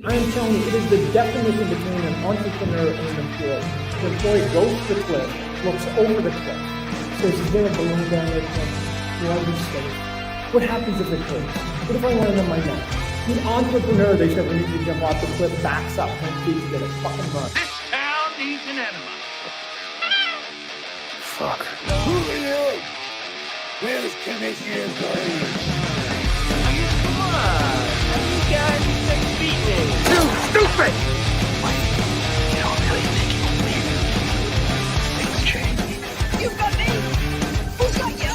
I am telling you, it is the definition between an entrepreneur and an employee. The employee goes to the cliff, looks over the cliff, says, is there a balloon down there? Will I be safe? What happens if it hurts? What if I land on my neck? The entrepreneur, they said, when you jump off the cliff, backs up 10 feet to get a fucking run. This town needs an enema. Fuck. Who are you? Where's Commissioner Green? Come on. You guys take beating. You stupid! You don't really think you believe things change. You've got me! Who's got you?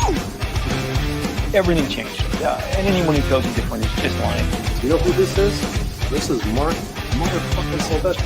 Everything changed. And anyone who tells you different is just lying. You know who this is? This is Mark motherfucking Sylvester.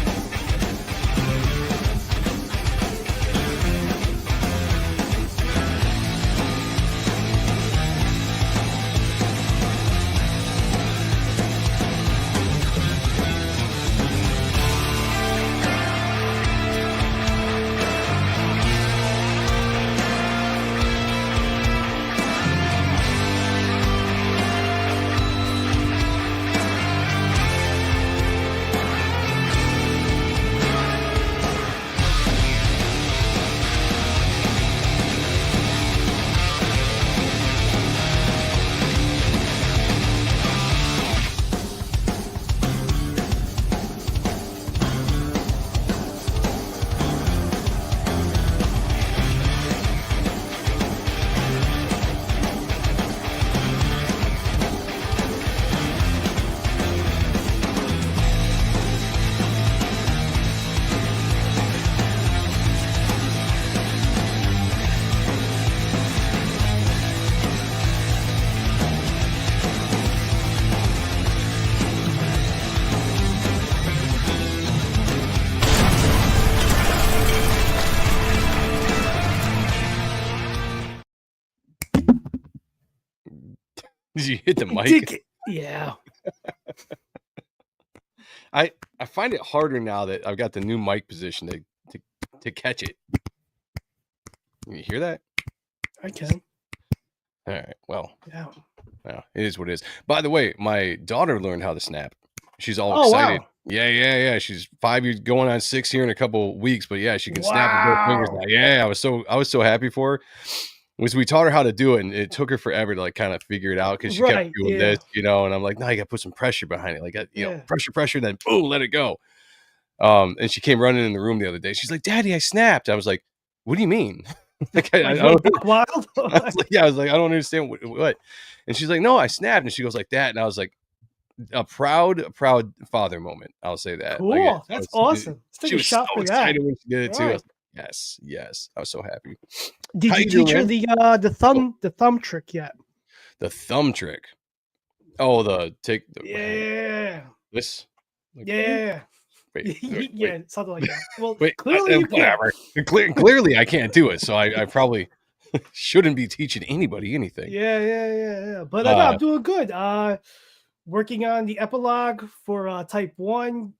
Did you hit the mic? Yeah. I find it harder now that I've got the new mic position to catch it. Can you hear that? I can. All right. Well, Yeah. it is what it is. By the way, my daughter learned how to snap. She's all Oh, excited. wow. Yeah. She's 5 years, going on 6 here in a couple weeks. But yeah, she can snap with both fingers now. Yeah, I was so happy for her. We taught her how to do it, and it took her forever to like kind of figure it out because she kept doing this, and I'm like, no, you got to put some pressure behind it, like pressure, then boom, let it go. And she came running in the room the other day. She's like, Daddy, I snapped. I was like, what do you mean? Like, I don't, wild. I was like, I don't understand what. And she's like, no, I snapped. And she goes like that, and I was like, a proud father moment. I'll say that. Cool. Like, That's awesome. She was so excited when she did it too. I was like, yes. I was so happy. Did you teach her the thumb trick yet? The thumb trick. Oh, this. Like, yeah. Wait. Yeah, something like that. Well, wait, clearly you can't. Clearly I can't do it, so I probably shouldn't be teaching anybody anything. Yeah. But I'm doing good. Working on the epilogue for Type 1.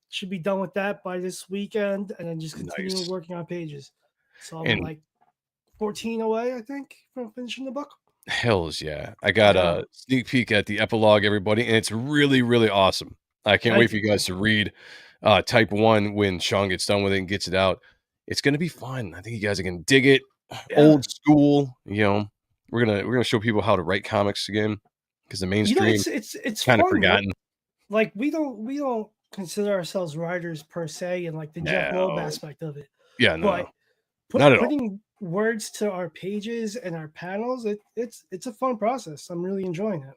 Should be done with that by this weekend, and then just continue working on pages. So I'm like 14 away, I think, from finishing the book. Hells yeah. I got a sneak peek at the epilogue, everybody, and it's really, really awesome. I can't wait for you guys to read Type 1 when Sean gets done with it and gets it out. It's going to be fun. I think you guys are going to dig it. Yeah. Old school, we're gonna show people how to write comics again, because the mainstream it's kind of forgotten. Like we don't consider ourselves writers per se, and like the Jeff Loeb aspect of it. Yeah, no, but not at all. Putting words to our pages and our panels, it's a fun process. I'm really enjoying it.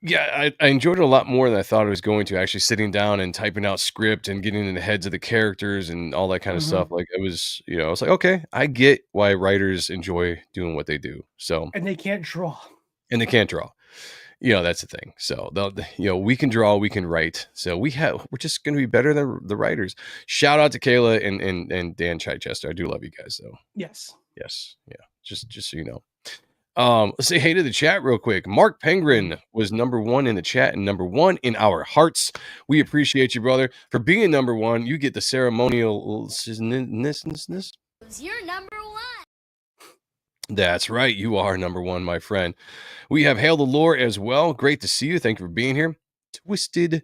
Yeah, I enjoyed it a lot more than I thought I was going to, actually sitting down and typing out script and getting in the heads of the characters and all that kind of stuff. Like it was, I was like, okay, I get why writers enjoy doing what they do. So, and they can't draw. That's the thing. So we can draw, we can write. So we're just going to be better than the writers. Shout out to Kayla and Dan Chichester. I do love you guys though. Yes. Yeah. Just so you know. Let's say hey to the chat real quick. Mark Penguin was number 1 in the chat and number 1 in our hearts. We appreciate you, brother, for being number 1. You get the ceremonial. You're number 1. That's right. You are number 1, my friend. We have Hail the Lore as well. Great to see you. Thank you for being here. Twisted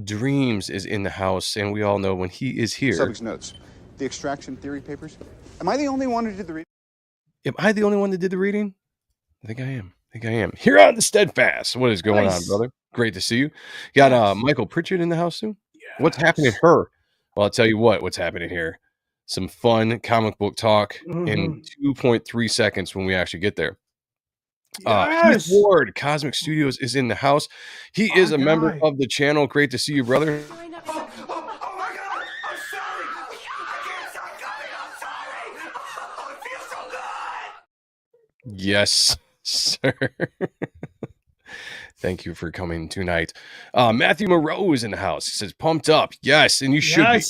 Dreams is in the house, and we all know when he is here. Subject's notes. The extraction theory papers. Am I the only one who did the reading? Am I the only one that did the reading? I think I am. Here on the Steadfast. What is going on, brother? Great to see you. Got Michael Pritchard in the house too. What's happening here? Well, I'll tell you what's happening here. Some fun comic book talk in 2.3 seconds when we actually get there. Heath Ward, Cosmic Studios, is in the house. He is a member of the channel. Great to see you, brother. Oh my God! I'm sorry! I can't stop coming! I'm sorry! Oh, it feels so good! Yes, sir. Thank you for coming tonight. Matthew Moreau is in the house. He says, pumped up. Yes, and you should be.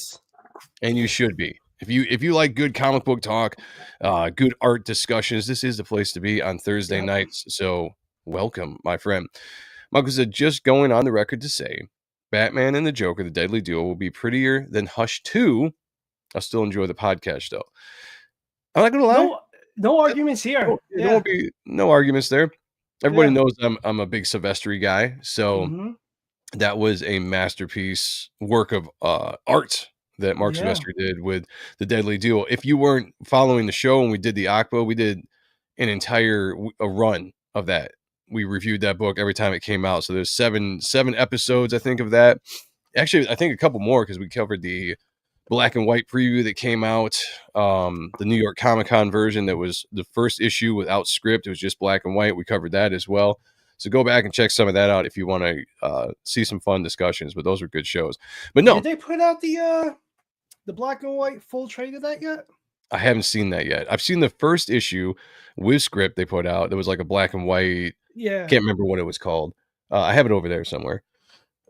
And you should be. If you like good comic book talk, good art discussions, this is the place to be on Thursday nights. So welcome, my friend. Michael said, just going on the record to say, Batman and the Joker, the Deadly Duo, will be prettier than Hush 2. I'll still enjoy the podcast, though. I'm not going to lie. No arguments here. There won't be no arguments there. Everybody knows I'm a big Silvestri guy. So that was a masterpiece work of art that Mark Silvestri did with the Deadly Duo. If you weren't following the show when we did the Aqua, we did an entire run of that. We reviewed that book every time it came out. So there's seven episodes, I think, of that. Actually, I think a couple more because we covered the black and white preview that came out, the New York Comic-Con version that was the first issue without script. It was just black and white. We covered that as well. So go back and check some of that out if you want to see some fun discussions. But those were good shows. But no, did they put out the black and white full trade of that yet? I haven't seen that yet. I've seen the first issue with script they put out. There was like a black and white. Yeah, can't remember what it was called. I have it over there somewhere.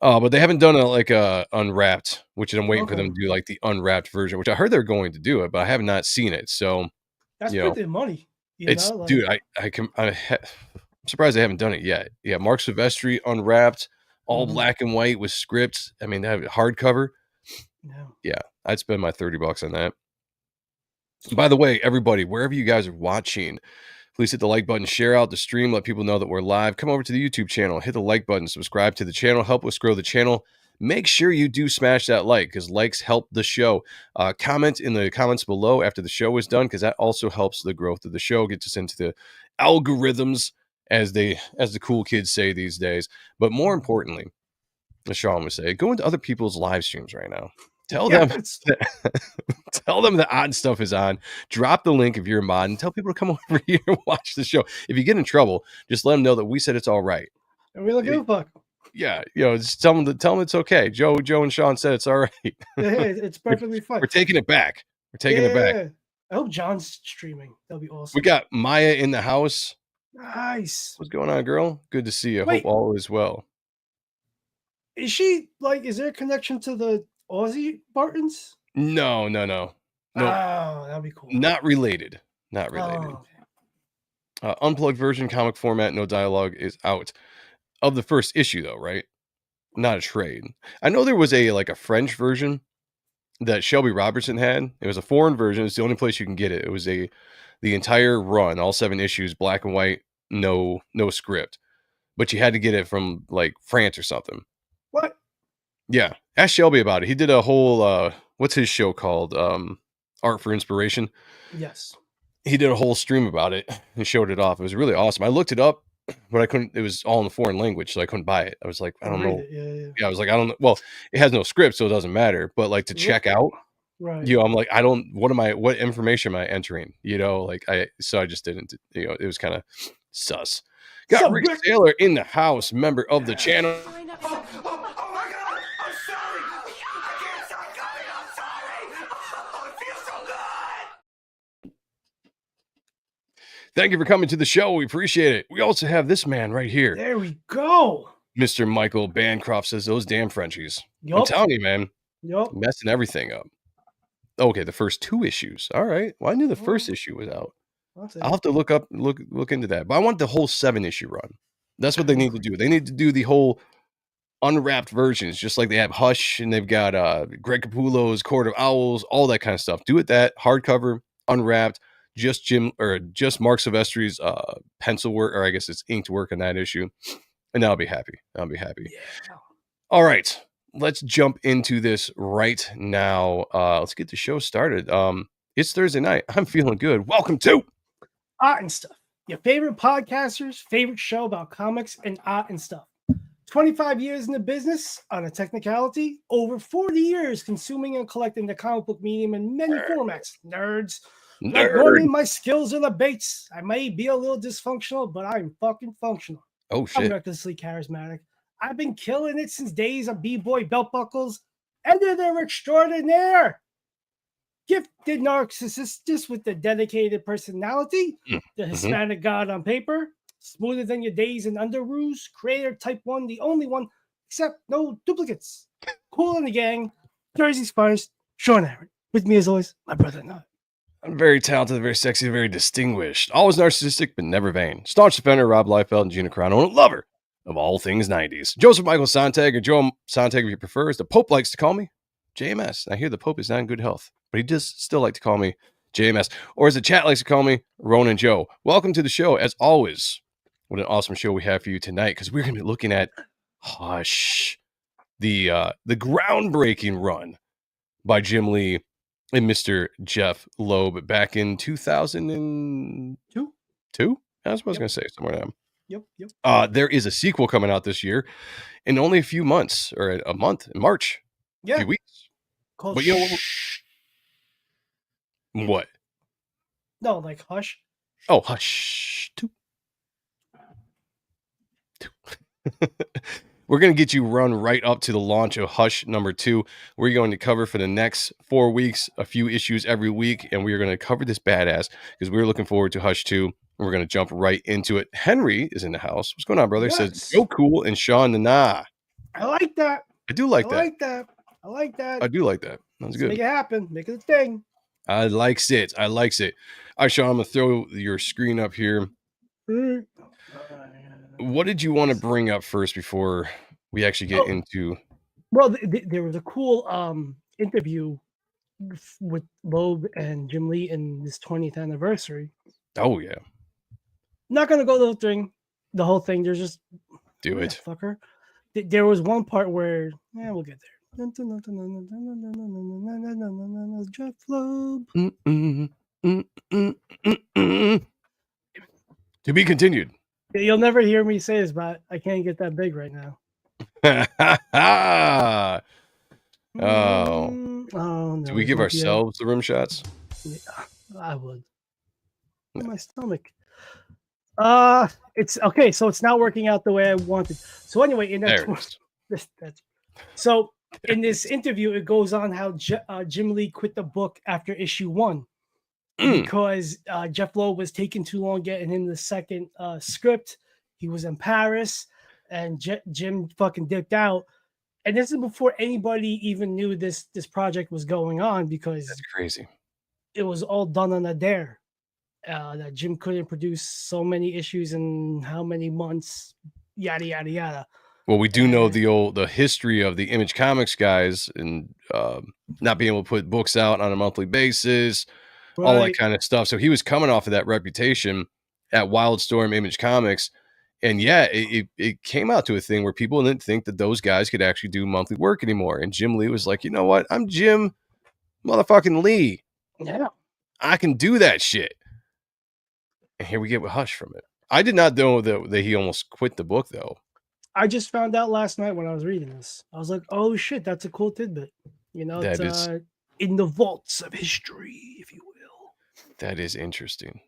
But they haven't done a unwrapped, which I'm waiting for them to do like the unwrapped version, which I heard they're going to do it, but I have not seen it. So that's worth their money. Dude, I'm surprised they haven't done it yet. Yeah, Mark Silvestri unwrapped, all black and white with scripts. I mean, they have hardcover. Yeah, I'd spend my $30 on that. By the way, everybody, wherever you guys are watching, please hit the like button, share out the stream, let people know that we're live. Come over to the YouTube channel, hit the like button, subscribe to the channel, help us grow the channel. Make sure you do smash that like because likes help the show. Comment in the comments below after the show is done because that also helps the growth of the show, gets us into the algorithms as the cool kids say these days. But more importantly, as Sean would say, go into other people's live streams right now. Tell them the odd stuff is on. Drop the link if you're a mod and tell people to come over here and watch the show. If you get in trouble, just let them know that we said it's all right. And we don't give a fuck. Yeah, just tell them it's okay. Joe and Sean said it's all right. It's perfectly fine. We're taking it back. I hope John's streaming. That'll be awesome. We got Maya in the house. Nice. What's going on, girl? Good to see you. Hope all is well. Is she is there a connection to the Aussie Bartons? No. Oh, that'd be cool. Not related. Oh, okay. Unplugged version, comic format, no dialogue is out. Of the first issue, though, right? Not a trade. I know there was a French version that Shelby Robertson had. It was a foreign version. It's the only place you can get it. It was the entire run, all 7 issues, black and white, no script. But you had to get it from France or something. What? Yeah. Ask Shelby about it. He did a whole what's his show called? Art for Inspiration. Yes. He did a whole stream about it and showed it off. It was really awesome. I looked it up, but I couldn't. It was all in a foreign language, so I couldn't buy it. I was like, I don't know. Yeah, I was like, I don't know. Well, it has no script, so it doesn't matter. But to check out, right? I'm like, I don't. What information am I entering? So I just didn't. It was kind of sus. Got Rick Saylor in the house, member of the channel. Oh my God! I'm sorry! I can't stop coming! I'm sorry! Oh, it feels so good! Thank you for coming to the show. We appreciate it. We also have this man right here. There we go. Mr. Michael Bancroft says those damn Frenchies. Yep. I'm telling you, man. Yep. Messing everything up. Okay, the first 2 issues. All right. Well, I knew the first issue was out. I'll have to look into that. But I want the whole 7-issue run. That's what they need to do. They need to do the whole unwrapped versions, just like they have Hush and they've got Greg Capullo's Court of Owls, all that kind of stuff. Do it that hardcover, unwrapped, just Mark Silvestri's pencil work, or I guess it's inked work on that issue, and I'll be happy. Yeah. All right, let's jump into this right now. Let's get the show started. It's Thursday night. I'm feeling good. Welcome to Art and Stuff, your favorite podcaster's favorite show about comics and art and stuff. 25 years in the business on a technicality, over 40 years consuming and collecting the comic book medium in many formats. Nerds. Like Nerd. Norman, my skills are the baits. I may be a little dysfunctional, but I'm fucking functional. Oh I'm shit. recklessly charismatic. I've been killing it since days of B-boy belt buckles. Editor extraordinaire. Gifted narcissist with the dedicated personality. The Hispanic god on paper. Smoother than your days in underoos. Creator type 1, the only one, except no duplicates. Cool in the gang. Jersey's finest. Sean Ahrent. With me as always, my brother Nod. I'm very talented, very sexy, very distinguished. Always narcissistic, but never vain. Staunch defender, Rob Liefeld and Gina Carano, and a lover of all things 90s. Joseph Michael Sonntag, or Joe Sonntag if you prefer, as the Pope likes to call me, JMS. I hear the Pope is not in good health, but he does still like to call me JMS. Or as the chat likes to call me, Ronan Joe. Welcome to the show, as always. What an awesome show we have for you tonight, because we're going to be looking at Hush, the groundbreaking run by Jim Lee and Mr. Jeff Loeb back in 2002. That's what I was going to say, somewhere down. Yep. There is a sequel coming out this year in only a few months, or a month in March. Yeah. A few weeks. Called But you know what? No, like Hush. Oh, Hush 2. We're going to get you run right up to the launch of Hush number 2. We're going to cover for the next 4 weeks, a few issues every week, and we're going to cover this badass because we're looking forward to Hush 2. And we're going to jump right into it. Henry is in the house. What's going on, brother? He says, Joe Cool and Sean the Nah. I like that. I do like that. I like that. I do like that. That's good. Make it happen. Make it a thing. I likes it. All right, Sean, I'm going to throw your screen up here. What did you want to bring up first before we actually get into? Well, there was a cool interview with Loeb and Jim Lee in this 20th anniversary. Oh yeah. Not gonna go the whole thing. There's just do it, fucker. There was one part where we'll get there. Jeff Loeb. To be continued. You'll never hear me say this, but I can't get that big right now. Oh no. Do we give ourselves the rim shots? Yeah, I would. No. My stomach. It's okay. So it's not working out the way I wanted. So anyway, in that in this interview, it goes on how Jim Lee quit the book after issue 1 because Jeff Loeb was taking too long getting him the second script. He was in Paris, and Jim fucking dipped out. And this is before anybody even knew this project was going on, because that's crazy. It was all done on a dare. That Jim couldn't produce so many issues in how many months, yada yada yada. Well, we do know the history of the Image Comics guys and not being able to put books out on a monthly basis, all that kind of stuff. So he was coming off of that reputation at Wildstorm Image Comics. And yeah, it came out to a thing where people didn't think that those guys could actually do monthly work anymore. And Jim Lee was like, you know what? I'm Jim motherfucking Lee. Yeah. I can do that shit. And here we get with Hush from it. I did not know that he almost quit the book, though. I just found out last night when I was reading this. I was like, oh shit, that's a cool tidbit. You know, it's in the vaults of history, if you will. That is interesting.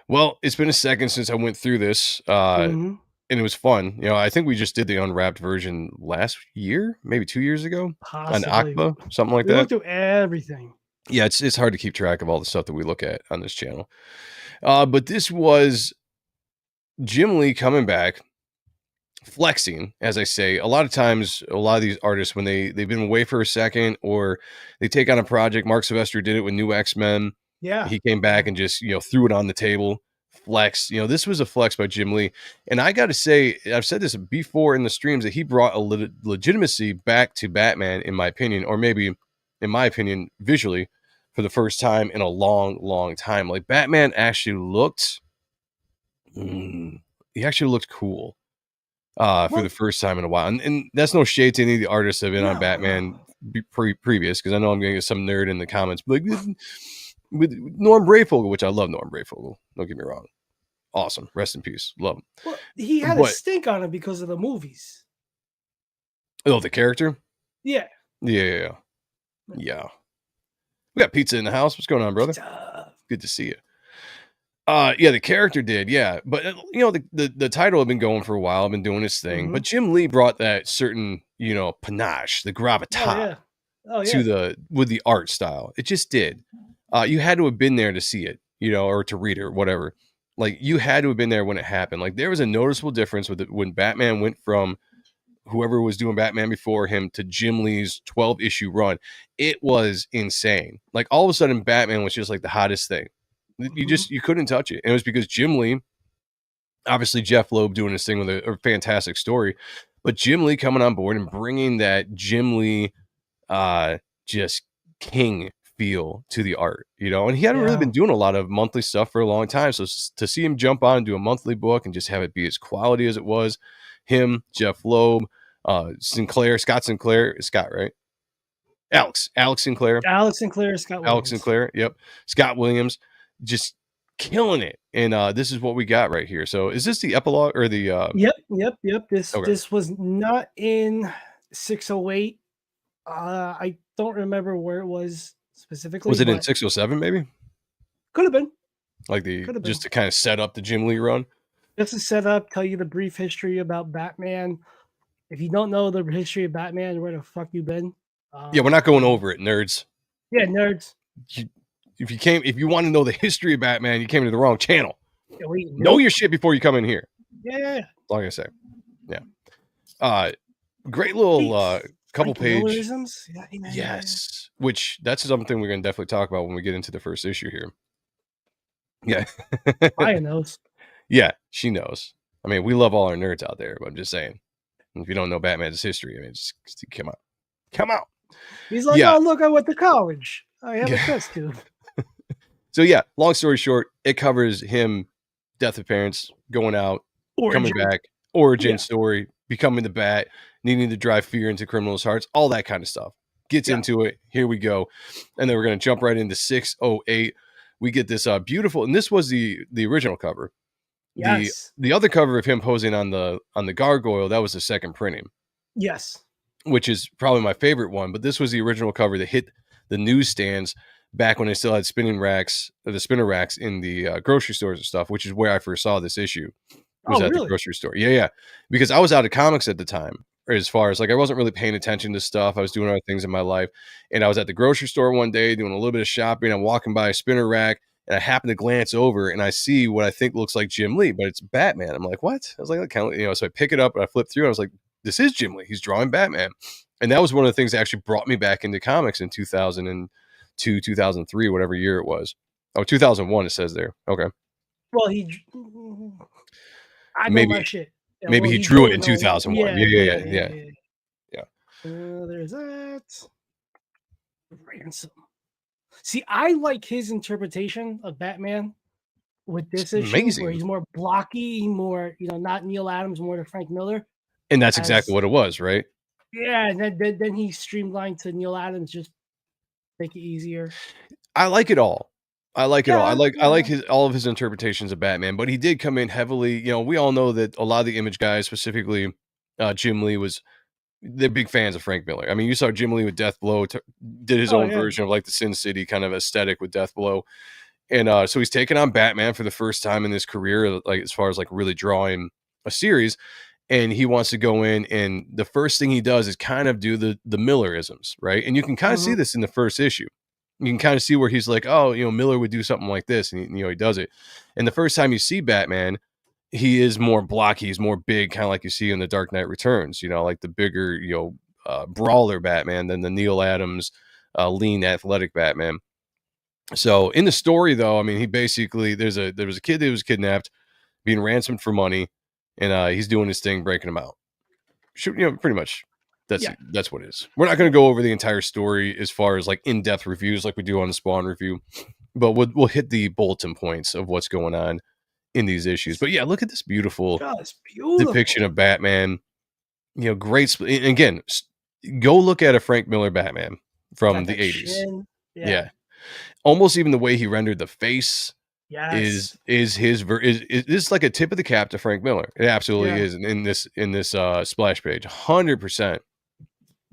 Well, it's been a second since I went through this, and it was fun. You know, I think we just did the unwrapped version last year, maybe 2 years ago. Possibly. On Aqua, something like that. We went through everything. Yeah, it's hard to keep track of all the stuff that we look at on this channel. But this was Jim Lee coming back, flexing, as I say. A lot of times, a lot of these artists, when they've been away for a second or they take on a project, Mark Sylvester did it with New X-Men. Yeah. He came back and just, threw it on the table, flex. This was a flex by Jim Lee. And I got to say, I've said this before in the streams, that he brought a legitimacy back to Batman, in my opinion, or maybe, in my opinion, visually, for the first time in a long, long time. Like, Batman actually looked, he actually looked cool. for the first time in a while. And that's no shade to any of the artists that have been on No, Batman previous, because I know I'm going to get some nerd in the comments like with Norm Brayfogle, which I love Norm Brayfogle. Don't get me wrong. Awesome. Rest in peace. Love him. well, he had a But stink on him because of the movies. oh, the character? Yeah. Yeah. We got pizza in the house. What's going on, brother? Pizza. Good to see you. Yeah, the character did, yeah. But you know, the title had been going for a while, been doing its thing. Mhm. But Jim Lee brought that certain, you know, panache, the gravitas to with the art style. It just did. You had to have been there to see it, you know, or to read it or whatever. Like you had to have been there when it happened. Like there was a noticeable difference with it when Batman went from whoever was doing Batman before him to Jim Lee's 12-issue run. It was insane. Like all of a sudden Batman was just like the hottest thing. You couldn't touch it. And it was because Jim Lee, obviously Jeff Loeb doing his thing with a fantastic story, but Jim Lee coming on board and bringing that Jim Lee just king feel to the art, you know. And he hadn't really been doing a lot of monthly stuff for a long time, so to see him jump on and do a monthly book and just have it be as quality as it was, him, Jeff Loeb, Scott Sinclair, right? Alex Sinclair, yep, Scott Williams, just killing it. And this is what we got right here. So is this the epilogue or the Yep. This was not in 608. I don't remember where it was specifically. Was it in 607 maybe? Could have been. Like just to kind of set up the Jim Lee run. Just to set up, tell you the brief history about Batman. If you don't know the history of Batman, where the fuck you been? Yeah, we're not going over it, nerds. Yeah, nerds. If you want to know the history of Batman, you came to the wrong channel. Yeah, know your shit before you come in here. Yeah. Like I say. Yeah. Great little couple page. Yes. Which that's something we're going to definitely talk about when we get into the first issue here. Yeah. Maya knows. Yeah, she knows. I mean, we love all our nerds out there, but I'm just saying, if you don't know Batman's history, I mean, just come out. He's like, oh, look, I went to college. I have a test tube. So yeah, long story short, it covers him, death of parents, going out, coming back, origin story, becoming the Bat, needing to drive fear into criminals' hearts, all that kind of stuff. Gets into it. Here we go. And then we're going to jump right into 608. We get this beautiful, and this was the original cover. Yes. The other cover of him posing on the gargoyle, that was the second printing. Yes. Which is probably my favorite one, but this was the original cover that hit the newsstands back when they still had spinner racks in the grocery stores and stuff, which is where I first saw this issue. Was at the grocery store. Yeah. Because I was out of comics at the time, as far as like I wasn't really paying attention to stuff. I was doing other things in my life. And I was at the grocery store one day doing a little bit of shopping. I'm walking by a spinner rack and I happen to glance over and I see what I think looks like Jim Lee, but it's Batman. I'm like, what? I was like, so I pick it up and I flip through and I was like, this is Jim Lee. He's drawing Batman. And that was one of the things that actually brought me back into comics in 2002, 2003, whatever year it was. Oh, 2001, it says there. Okay. Well, maybe he drew it in 2001. Yeah. There's that. Ransom. See, I like his interpretation of Batman with this issue, amazing. Where he's more blocky, more, not Neil Adams, more to Frank Miller. And that's exactly what it was, right? Yeah, and then he streamlined to Neil Adams, just make it easier. I like it all. I like all of his interpretations of Batman, but he did come in heavily. We all know that a lot of the Image guys, specifically Jim Lee, they're big fans of Frank Miller. I mean, you saw Jim Lee with Death Blow, did his own version of like the Sin City kind of aesthetic with Death Blow. And so he's taken on Batman for the first time in his career, like as far as like really drawing a series. And he wants to go in, and the first thing he does is kind of do the Millerisms, right? And you can kind of see this in the first issue. You can kind of see where he's like, oh, Miller would do something like this, and he does it. And the first time you see Batman, he is more blocky, he's more big, kind of like you see in the Dark Knight Returns, like the bigger, brawler Batman than the Neil Adams, lean, athletic Batman. So in the story, though, I mean, he basically there was a kid that was kidnapped, being ransomed for money. And he's doing his thing, breaking them out. Pretty much that's what it is. We're not going to go over the entire story as far as like in-depth reviews like we do on the Spawn review, but we'll hit the bulletin points of what's going on in these issues. But yeah, look at this beautiful Just beautiful. depiction of Batman. You know, great. And again, go look at a Frank Miller Batman from Got the that 80s. chin. Yeah. Almost even the way he rendered the face Yes. is his is like a tip of the cap to Frank Miller. It absolutely Yeah. is in this splash page. 100%.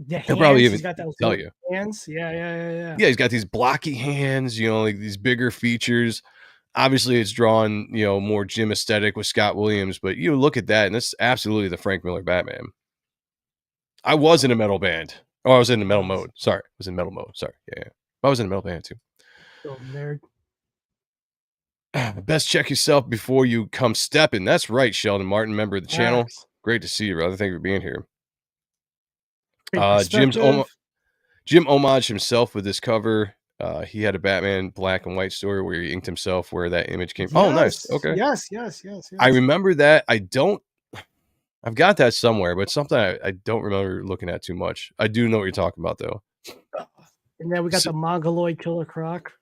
The He'll probably hands. even He's got those tell little you. hands. Yeah. Yeah, he's got these blocky hands, you know, like these bigger features. Obviously, it's drawn, you know, more Jim aesthetic with Scott Williams, but you look at that, and that's absolutely the Frank Miller Batman. I was in a metal band. Oh, I was in the metal mode. Sorry. I was in metal mode. Sorry. Yeah. I was in a metal band too. Little nerd. Best check yourself before you come stepping. That's right, Sheldon Martin, member of the channel. Yes. Great to see you, brother. Thank you for being here. Great Jim perspective. homaged himself with this cover. He had a Batman black and white story where he inked himself where that image came from. Oh, nice. Okay. Yes. I remember that. I've got that somewhere, but something I don't remember looking at too much. I do know what you're talking about, though. And then we got the Mongoloid Killer Croc.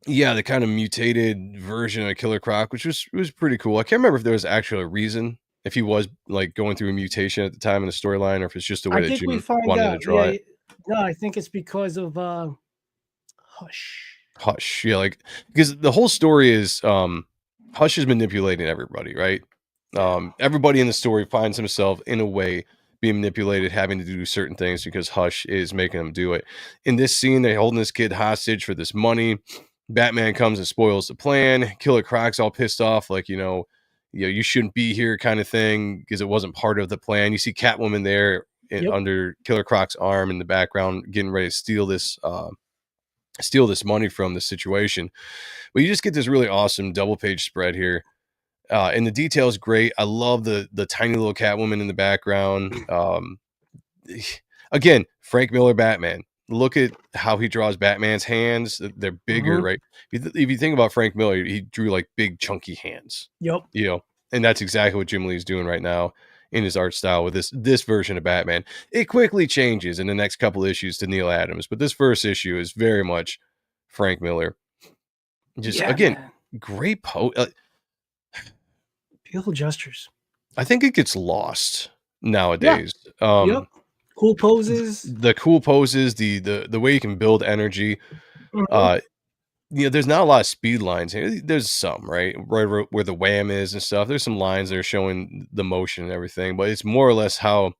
Yeah, the kind of mutated version of Killer Croc, which was pretty cool. I can't remember if there was actually a reason, if he was like going through a mutation at the time in the storyline, or if it's just the way that Jim wanted to draw it. No, I think it's because of Hush. Hush, yeah, like because the whole story is Hush is manipulating everybody, right? Everybody in the story finds himself in a way being manipulated, having to do certain things because Hush is making them do it. In this scene, they're holding this kid hostage for this money. Batman comes and spoils the plan. Killer Croc's all pissed off, like, you shouldn't be here kind of thing because it wasn't part of the plan. You see Catwoman there under Killer Croc's arm in the background, getting ready to steal this money from the situation. But you just get this really awesome double page spread here. And the detail is great. I love the tiny little Catwoman in the background. Again, Frank Miller Batman. Look at how he draws Batman's hands. They're bigger, right? If you think about Frank Miller, he drew like big chunky hands. Yep. And that's exactly what Jim Lee's doing right now in his art style with this version of Batman. It quickly changes in the next couple issues to Neil Adams, but this first issue is very much Frank Miller. Just again, great beautiful gestures. I think it gets lost nowadays. Cool poses. The cool poses, the way you can build energy. There's not a lot of speed lines here. There's some, right where the wham is and stuff. There's some lines that are showing the motion and everything, but it's more or less how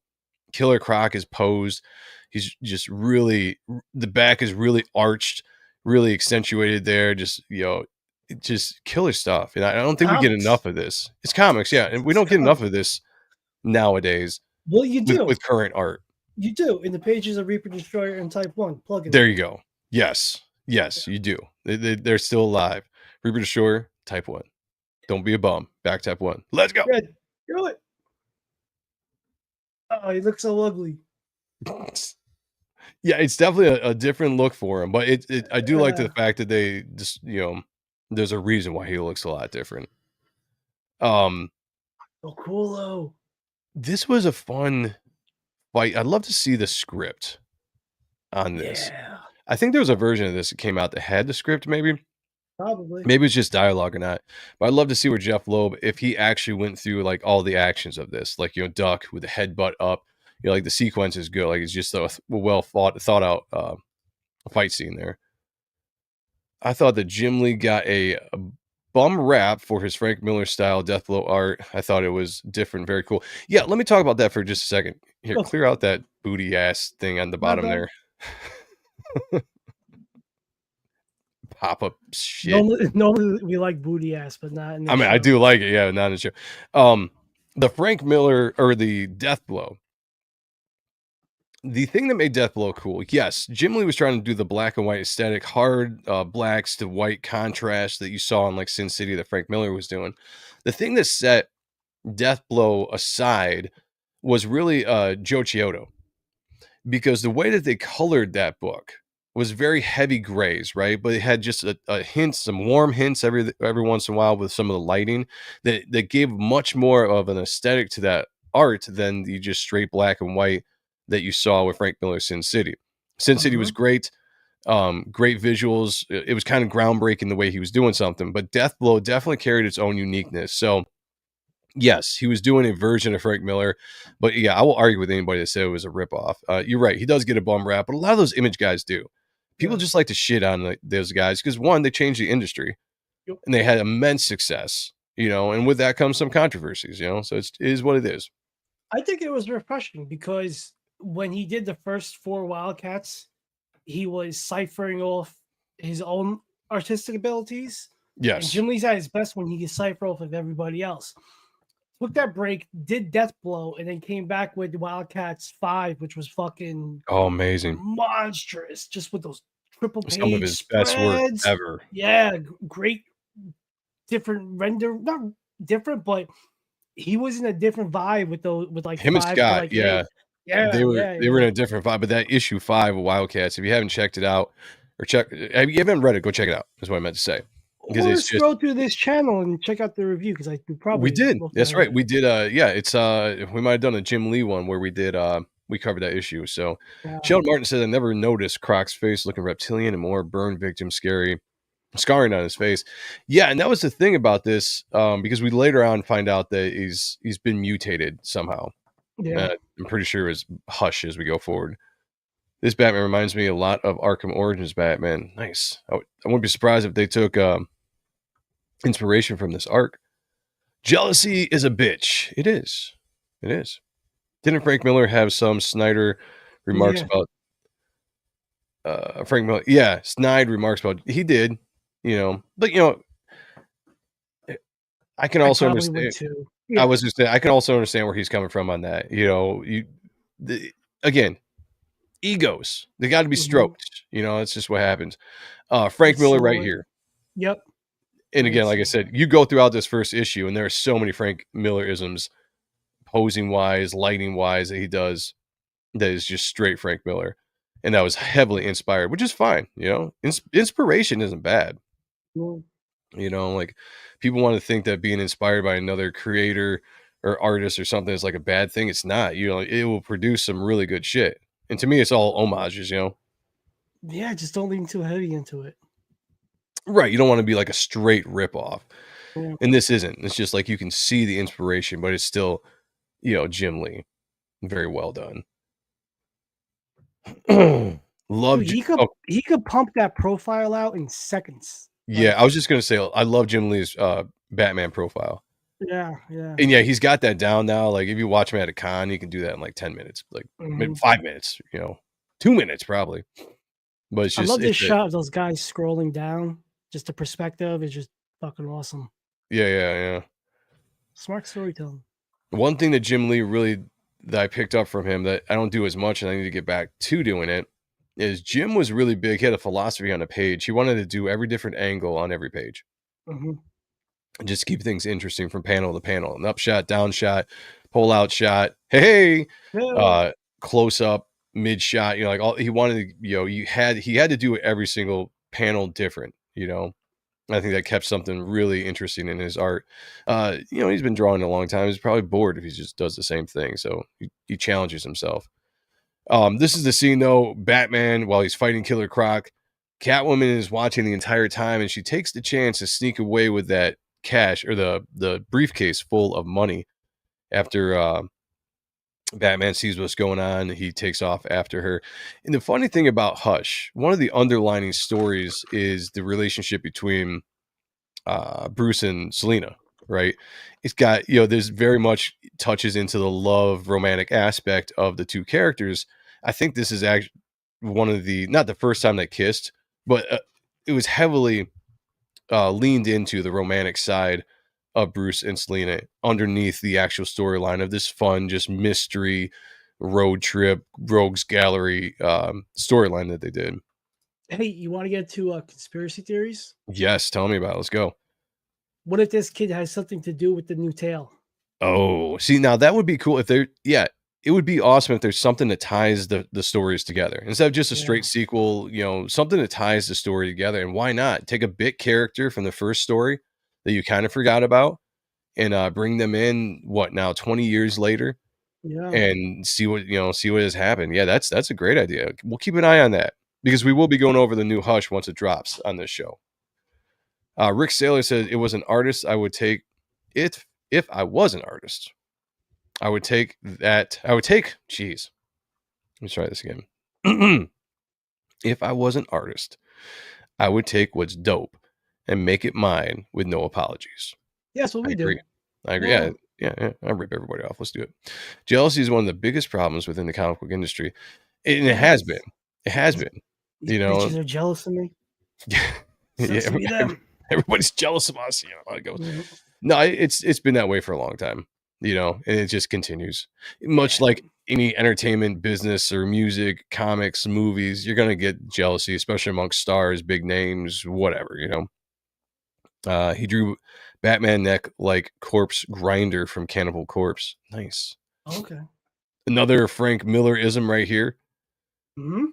Killer Croc is posed. He's just really, the back is really arched, really accentuated there. Just killer stuff. And I don't think we get enough of this. It's comics, yeah, and we don't get enough of this nowadays. Well, you do with current art. You do in the pages of Reaper Destroyer and Type 1 plugin. There you go. Yes, you do. They're still alive. Reaper Destroyer, Type 1. Don't be a bum. Back Type 1. Let's go. Red, do it. Oh, he looks so ugly. Yeah, it's definitely a different look for him, but I do like the fact that they just, there's a reason why he looks a lot different. So cool though. This was a fun fight. I'd love to see the script on this. Yeah. I think there was a version of this that came out that had the script, maybe. Probably. Maybe it's just dialogue or not. But I'd love to see where Jeff Loeb, if he actually went through like all the actions of this, like, duck with the headbutt up, like the sequence is good. Like it's just a well thought out fight scene there. I thought that Jim Lee got a bum rap for his Frank Miller style Deathblow art. I thought it was different, very cool. Yeah, let me talk about that for just a second. Here, clear out that booty ass thing on the bottom there. Pop up shit. Normally we like booty ass, but not in the show. I do like it, yeah, not in the show. The Frank Miller or the Deathblow. The thing that made Deathblow cool, yes, Jim Lee was trying to do the black and white aesthetic, hard blacks to white contrast that you saw in like Sin City that Frank Miller was doing. The thing that set Deathblow aside was really Joe Chiodo, because the way that they colored that book was very heavy grays, right? But it had just a hint, some warm hints every once in a while with some of the lighting that gave much more of an aesthetic to that art than the just straight black and white that you saw with Frank Miller's Sin City. Sin City was great. Great visuals. It was kind of groundbreaking the way he was doing something, but Deathblow definitely carried its own uniqueness. So yes, he was doing a version of Frank Miller, but yeah, I will argue with anybody that said it was a ripoff. You're right. He does get a bum rap, but a lot of those Image guys do. People Yeah. just like to shit on those guys because one, they changed the industry Yep. and they had immense success, and with that comes some controversies, so it is what it is. I think it was refreshing because when he did the first 4 Wildcats, he was ciphering off his own artistic abilities. And Yes. Jim Lee's at his best when he can cipher off of everybody else. Took that break, did Deathblow, and then came back with Wildcats 5, which was fucking Oh, amazing. monstrous, just with those triple Some of page his best work spreads. ever. Yeah, great, different render, not different, but he was in a different vibe with those, with like Him and 5 to Scott, like yeah. 8. Yeah, They were yeah, they were in a different vibe, but that issue 5 of Wildcats, if you haven't checked it out or if you haven't read it, go check it out. That's what I meant to say. Because Or it's just scroll through this channel and check out the review because I could probably we did. look That's at right. it. We did yeah, it's we might have done a Jim Lee one where we did we covered that issue. So Yeah. Sheldon Martin said I never noticed Croc's face looking reptilian and more burn victim scarring on his face. Yeah, and that was the thing about this, because we later on find out that he's been mutated somehow. Yeah. I'm pretty sure it was Hush as we go forward. This Batman reminds me a lot of Arkham Origins Batman. Nice. I wouldn't be surprised if they took inspiration from this arc. Jealousy is a bitch. It is. It is. Didn't Frank Miller have some Snyder remarks Yeah. about Frank Miller? Yeah, Snide remarks about he did, but I can also probably would understand. too. I Yeah. was just saying, I can also understand where he's coming from on that. Again, egos, they got to be Mhm. stroked. That's just what happens. Frank It's Miller so right like- here. Yep. And again, It's- like I said, you go throughout this first issue and there are so many Frank Miller isms, posing wise, lighting wise, that he does that is just straight Frank Miller. And that was heavily inspired, which is fine. Inspiration isn't bad. Well, Like people want to think that being inspired by another creator or artist or something is like a bad thing. It's not. It will produce some really good shit. And to me, it's all homages, yeah, just don't lean too heavy into it. Right. You don't want to be like a straight ripoff. Yeah. And this isn't. It's just like you can see the inspiration, but it's still, Jim Lee. Very well done. Love Dude, Jim. he could pump that profile out in seconds. Yeah, I was just gonna say I love Jim Lee's Batman profile. Yeah, yeah. And yeah, he's got that down now. Like if you watch him at a con, he can do that in like 10 minutes, like maybe Mhm. 5 minutes, 2 minutes probably. But it's I just love this it's shot of those guys scrolling down. Just the perspective is just fucking awesome. yeah. Smart storytelling. One thing that Jim Lee really that I picked up from him that I don't do as much and I need to get back to doing it is Jim was really big. He had a philosophy on a page. He wanted to do every different angle on every page. Mhm. And just keep things interesting from panel to panel. An up shot, down shot, pull out shot. Hey, Yeah. close up, mid shot. Like all he wanted to, he had to do every single panel different. I think that kept something really interesting in his art. He's been drawing a long time. He's probably bored if he just does the same thing. So he challenges himself. This is the scene though. Batman, while he's fighting Killer Croc, Catwoman is watching the entire time, and she takes the chance to sneak away with that cash or the briefcase full of money. After Batman sees what's going on, he takes off after her. And the funny thing about Hush, one of the underlining stories is the relationship between Bruce and Selena, right? It's got, there's very much touches into the love romantic aspect of the two characters. I think this is actually one of not the first time they kissed, but it was heavily leaned into the romantic side of Bruce and Selena underneath the actual storyline of this fun, just mystery road trip, rogues gallery storyline that they did. Hey, you want to get to conspiracy theories? Yes, tell me about it. Let's go. What if this kid has something to do with the new tale? Oh, see, now that would be cool if it would be awesome if there's something that ties the stories together instead of just a straight sequel, something that ties the story together. And why not take a bit character from the first story that you kind of forgot about and bring them in 20 years later Yeah. and see what has happened. Yeah, that's a great idea. We'll keep an eye on that. because we will be going over the new Hush once it drops on this show. Rick Saylor said it was an artist I would take it if I was an artist. I would take that. Jeez. Let me try this again. If I was an artist, I would take what's dope and make it mine with no apologies. Yeah, that's what we do. I agree. Yeah. I rip everybody off. Let's do it. Jealousy is one of the biggest problems within the comic book industry. And it has been. It has been. These bitches are jealous of me. Sucks to be them. Everybody's jealous of us. I go. Mhm. No, it's been that way for a long time. And it just continues. Much like any entertainment business or music, comics, movies, you're gonna get jealousy, especially amongst stars, big names, whatever. He drew Batman neck like corpse grinder from Cannibal Corpse. Nice. Okay. Another Frank Miller-ism right here. Hmm.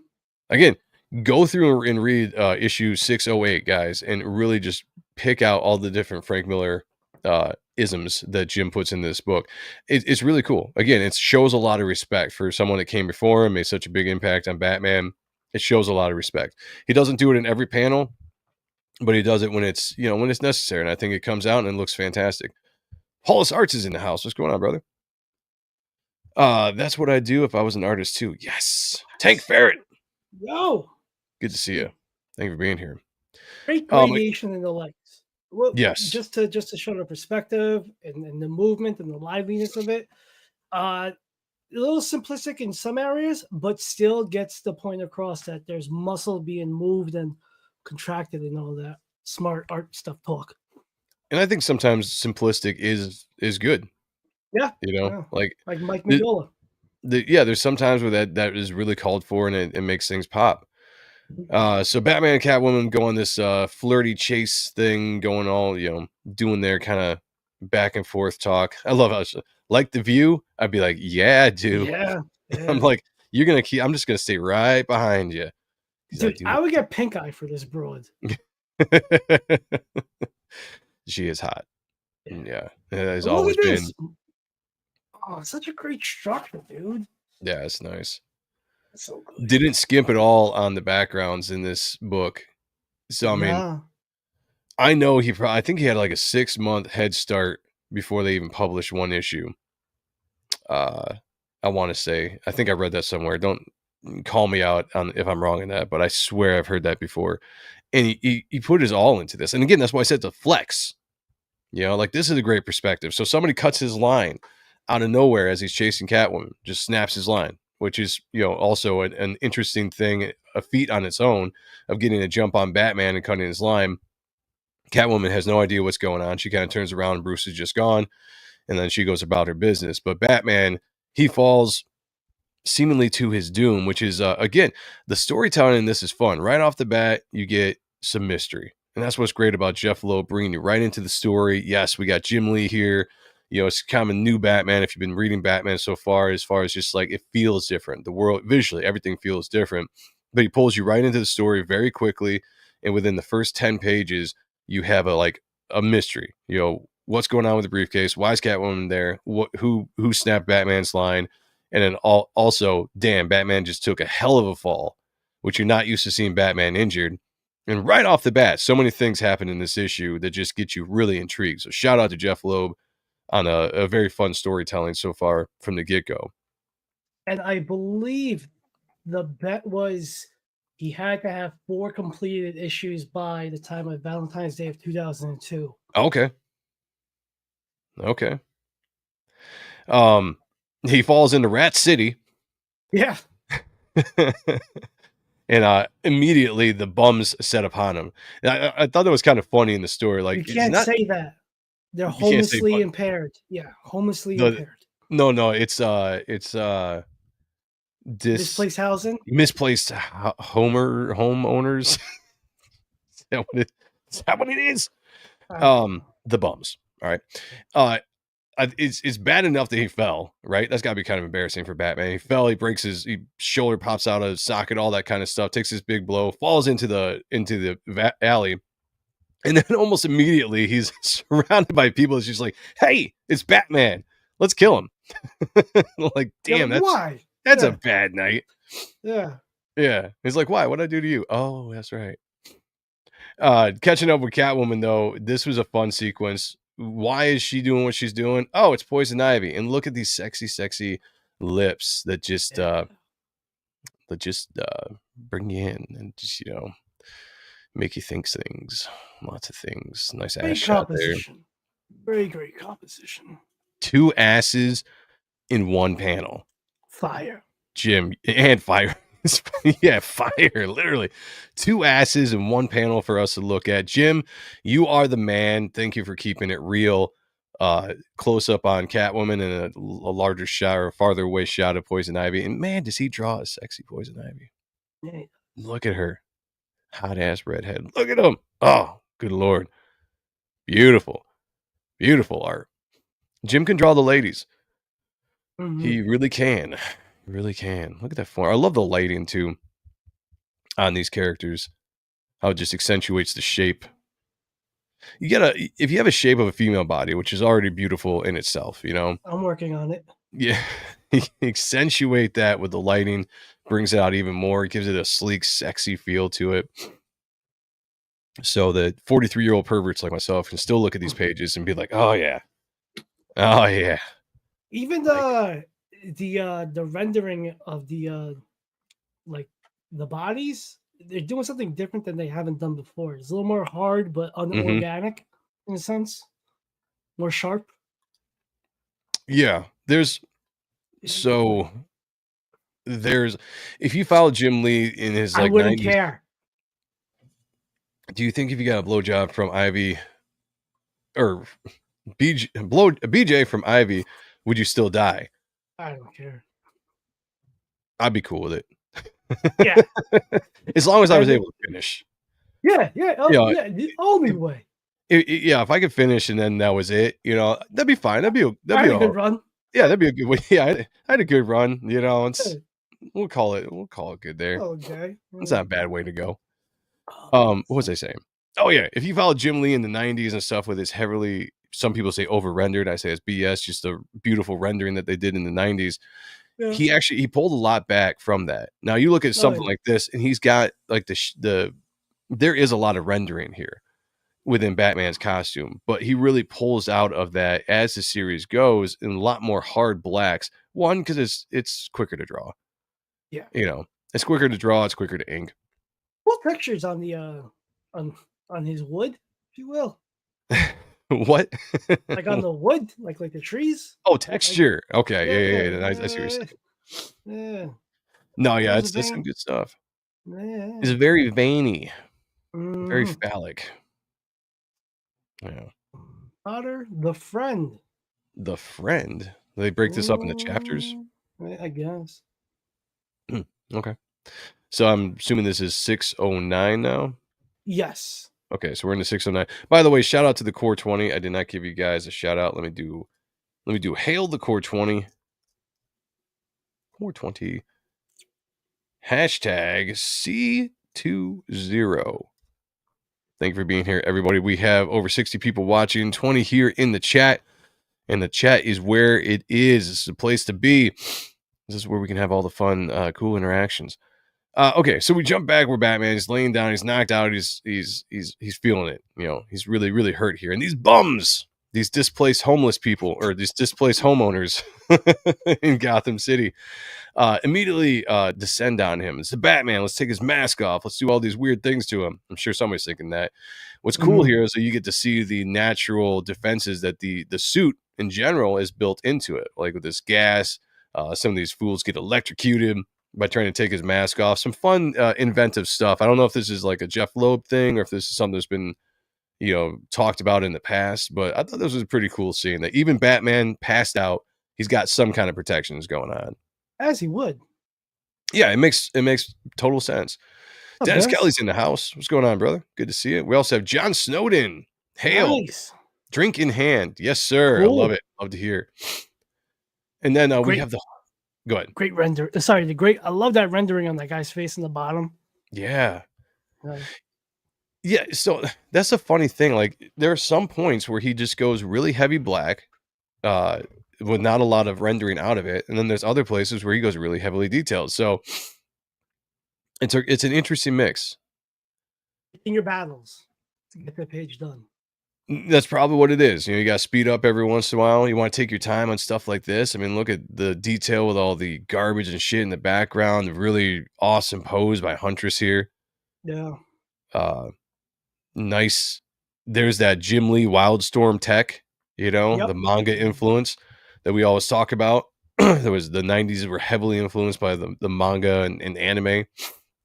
Again, go through and read issue 608, guys, and really just pick out all the different Frank Miller isms that Jim puts in this book. It's really cool. Again, it shows a lot of respect for someone that came before him, made such a big impact on Batman. It shows a lot of respect. He doesn't do it in every panel, but he does it when it's necessary, and I think it comes out and it looks fantastic. Paulus Arts is in the house. What's going on, brother? That's what I'd do if I was an artist too. Yes. Tank Ferret. Yo. Good to see you. Thank you for being here. Great gradation and the lights. Well, Yes. Just to show the perspective and the movement and the liveliness of it. A little simplistic in some areas, but still gets the point across that there's muscle being moved and contracted and all that smart art stuff talk. And I think sometimes simplistic is good. Yeah. Like Mike Mignola. There's sometimes where that is really called for and it makes things pop. So Batman and Catwoman go on this flirty chase thing, going all, doing their kind of back and forth talk. I love how like The View. I'd be like, yeah, dude. Yeah. I'm like, I'm just gonna stay right behind you. Dude, I would get pink eye for this broad. She is hot. Yeah. It has Look always at been. this. Oh, such a great structure, dude. Yeah, it's nice. That's so good. Didn't skimp at all on the backgrounds in this book. So I mean, Yeah. I know I think he had like a 6-month head start before they even published one issue. I want to say, I think I read that somewhere. Don't call me out on if I'm wrong in that, but I swear I've heard that before. And he put his all into this. And again, that's why I said to flex. Like this is a great perspective. So somebody cuts his line out of nowhere as he's chasing Catwoman, just snaps his line, which is, also an interesting thing, a feat on its own of getting a jump on Batman and cutting his line. Catwoman has no idea what's going on. She kind of turns around and Bruce is just gone. And then she goes about her business. But Batman, he falls seemingly to his doom, which is, again, the storytelling in this is fun. Right off the bat, you get some mystery. And that's what's great about Jeff Loeb, bringing you right into the story. Yes, we got Jim Lee here. It's kind of a new Batman. If you've been reading Batman so far, as just like it feels different. The world, visually, everything feels different. But he pulls you right into the story very quickly. And within the first 10 pages, you have a mystery. What's going on with the briefcase? Why is Catwoman there? Who snapped Batman's line? And then also, damn, Batman just took a hell of a fall, which you're not used to seeing Batman injured. And right off the bat, so many things happen in this issue that just get you really intrigued. So shout out to Jeff Loeb on a very fun storytelling so far from the get-go. And I believe the bet was he had to have 4 completed issues by the time of Valentine's Day of 2002. Okay. He falls into Rat City. Yeah. And immediately the bums set upon him. I thought that was kind of funny in the story. Like, you can't say that. They're homelessly impaired. Yeah, homelessly impaired. No, it's Misplaced housing? Misplaced homeowners. Is that what it is? The bums. All right. It's bad enough that he fell, right? That's got to be kind of embarrassing for Batman. He fell, he breaks his shoulder, pops out of his socket, all that kind of stuff, takes his big blow, falls into the alley. And then almost immediately he's surrounded by people. It's just like, hey, it's Batman. Let's kill him. Like, damn, that's a bad night. Yeah. Yeah. He's like, "Why? What'd I do to you?" "Oh, that's right." Catching up with Catwoman, though, this was a fun sequence. Why is she doing what she's doing? Oh, it's Poison Ivy. And look at these sexy, sexy lips that just bring you in and just, make you think things. Lots of things. Nice ass Great shot there. composition. Very great composition. 2 asses in one panel. Fire. Jim, and fire. Yeah, fire, literally. 2 asses in one panel for us to look at. Jim, you are the man. Thank you for keeping it real. Close up on Catwoman and a larger shot or a farther away shot of Poison Ivy. And man, does he draw a sexy Poison Ivy. Yeah. Look at her. Hot ass redhead. Look at him. Oh, good Lord. Beautiful. Beautiful art. Jim can draw the ladies. Mhm. He really can. He really can. Look at that form. I love the lighting too on these characters. How it just accentuates the shape. You gotta, if you have a shape of a female body, which is already beautiful in itself, I'm working on it. yeah, accentuate that with the lighting, brings it out even more. It gives it a sleek, sexy feel to it. So the 43-year-old perverts like myself can still look at these pages and be like, oh yeah. Oh yeah. Even the rendering of the like the bodies, they're doing something different than they haven't done before. It's a little more hard but unorganic in a sense. More sharp. Yeah. There's if you follow Jim Lee in his I like wouldn't 90s, care. do you think if you got a blowjob from Ivy or BJ from Ivy, would you still die? I don't care. I'd be cool with it. Yeah. As long as I was able to finish. Yeah. Yeah. The only way. If I could finish and then that was it, that'd be fine. That'd be I had a good run. Yeah, that'd be a good way. Yeah, I had a good run. We'll call it good there. Okay. It's not a bad way to go. What was I saying? Oh yeah, if you follow Jim Lee in the 90s and stuff with his heavily, some people say over rendered, I say it's BS, just a beautiful rendering that they did in the 90s. Yeah. He pulled a lot back from that. Now you look at something like this and he's got like there is a lot of rendering here within Batman's costume, but he really pulls out of that as the series goes in a lot more hard blacks. One, because it's quicker to draw. Yeah. It's quicker to draw, it's quicker to ink. Cool textures on the on his wood, if you will. What? Like on the wood, like the trees. Oh, texture. Okay, yeah. I see what you're saying. Yeah. No, yeah, it's some good stuff. Yeah. It's very veiny, very phallic. Yeah. Potter, the friend. The friend. Do they break this up into chapters? I guess. Okay. So I'm assuming this is 609 now. Yes. Okay, so we're in the 609. By the way, shout out to the Core 20. I did not give you guys a shout out. Let me do hail the Core 20. Core 20. Hashtag C20. Thank you for being here, everybody. We have over 60 people watching, 20 here in the chat. And the chat is where it is. This is the place to be. This is where we can have all the fun, cool interactions. Okay, so we jump back where Batman is laying down, he's knocked out, he's feeling it. He's really, really hurt here. And these bums, these displaced homeless people, or these displaced homeowners in Gotham City, immediately descend on him. It's the Batman, let's take his mask off, let's do all these weird things to him. I'm sure somebody's thinking that. What's cool here is that you get to see the natural defenses that the suit in general is built into it, like with this gas. Some of these fools get electrocuted by trying to take his mask off. Some fun, inventive stuff. I don't know if this is like a Jeff Loeb thing or if this is something that's been, talked about in the past, but I thought this was a pretty cool scene that even Batman passed out, he's got some kind of protections going on. As he would. Yeah, it makes total sense. Dennis Kelly's in the house. What's going on, brother? Good to see you. We also have John Snowden. Hail. Nice. Drink in hand. Yes, sir. Cool. I love it. Love to hear. And then we have the... Go ahead. Great render. Sorry, I love that rendering on that guy's face in the bottom. Yeah. Yeah, so that's a funny thing. Like, there are some points where he just goes really heavy black, with not a lot of rendering out of it. And then there's other places where he goes really heavily detailed. So It's an interesting mix. In your battles to get that page done. That's probably what it is. You got to speed up every once in a while. You want to take your time on stuff like this. I mean, look at the detail with all the garbage and shit in the background. The really awesome pose by Huntress here. Yeah. Nice. There's that Jim Lee Wildstorm tech, the manga influence that we always talk about. There was the 90s were heavily influenced by the manga and anime.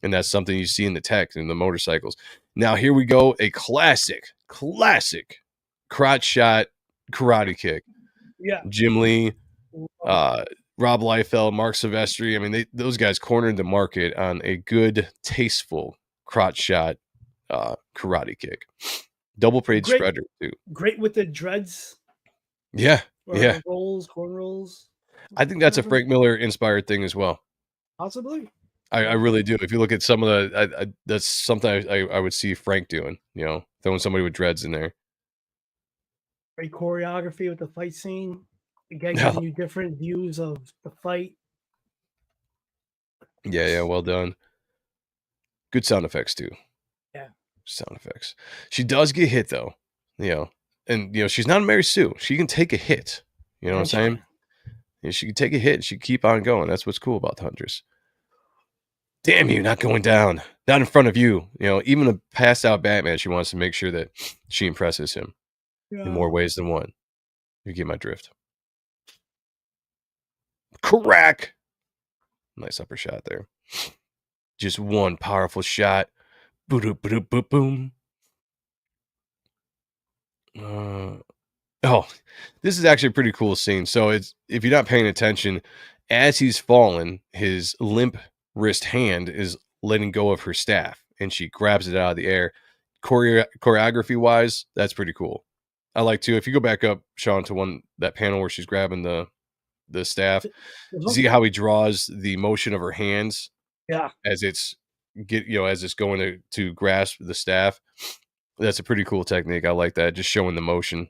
And that's something you see in the tech and the motorcycles. Now, here we go. A classic crotch shot karate kick. Yeah. Jim Lee, Rob Liefeld, Mark Silvestri. I mean, those guys cornered the market on a good, tasteful crotch shot karate kick. Double braid spreader, too. Great with the dreads. Yeah. Corn rolls. I think that's a Frank Miller inspired thing as well. Possibly. I really do. If you look at some of the, that's something I would see Frank doing, throwing somebody with dreads in there. Great choreography with the fight scene. Again, giving you different views of the fight. Yeah, well done. Good sound effects, too. Yeah. Sound effects. She does get hit, though, and, she's not a Mary Sue. She can take a hit. You know what I'm saying? Yeah, she can take a hit. She can keep on going. That's what's cool about the Huntress. Damn you, not going down. Not in front of you. Even a passed out Batman, she wants to make sure that she impresses him in more ways than one. You get my drift. Crack! Nice upper shot there. Just one powerful shot. Boom. This is actually a pretty cool scene. So if you're not paying attention, as he's fallen, his limp wrist hand is letting go of her staff, and she grabs it out of the air. Choreography wise, that's pretty cool. I like to, if you go back up, Sean, to that panel where she's grabbing the staff, see how he draws the motion of her hands. Yeah. As it's going to grasp the staff. That's a pretty cool technique. I like that. Just showing the motion.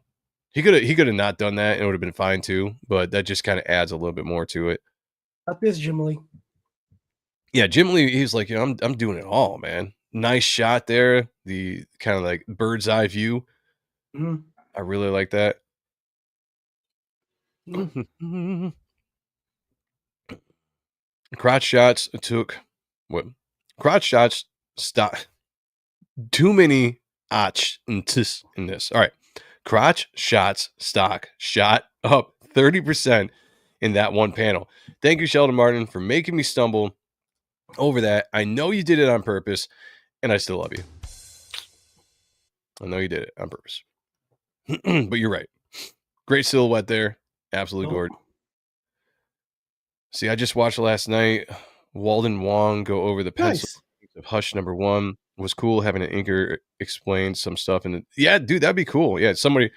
He could have not done that and it would have been fine too, but that just kind of adds a little bit more to it. Not this Jim Lee. Yeah, Jim Lee, he's like, I'm doing it all, man. Nice shot there. The kind of like bird's eye view. Mm-hmm. I really like that. Crotch shots took what? Crotch shots stop. Too many in this. All right. Crotch shots stock shot up 30% in that one panel. Thank you, Sheldon Martin, for making me stumble over that. I know you did it on purpose, and I still love you. I know you did it on purpose. But you're right. Great silhouette there. Absolutely gorgeous. See, I just watched last night Walden Wong go over the pencil of Hush #1. It was cool having an inker explain some stuff. And yeah, dude, that'd be cool. Yeah, somebody.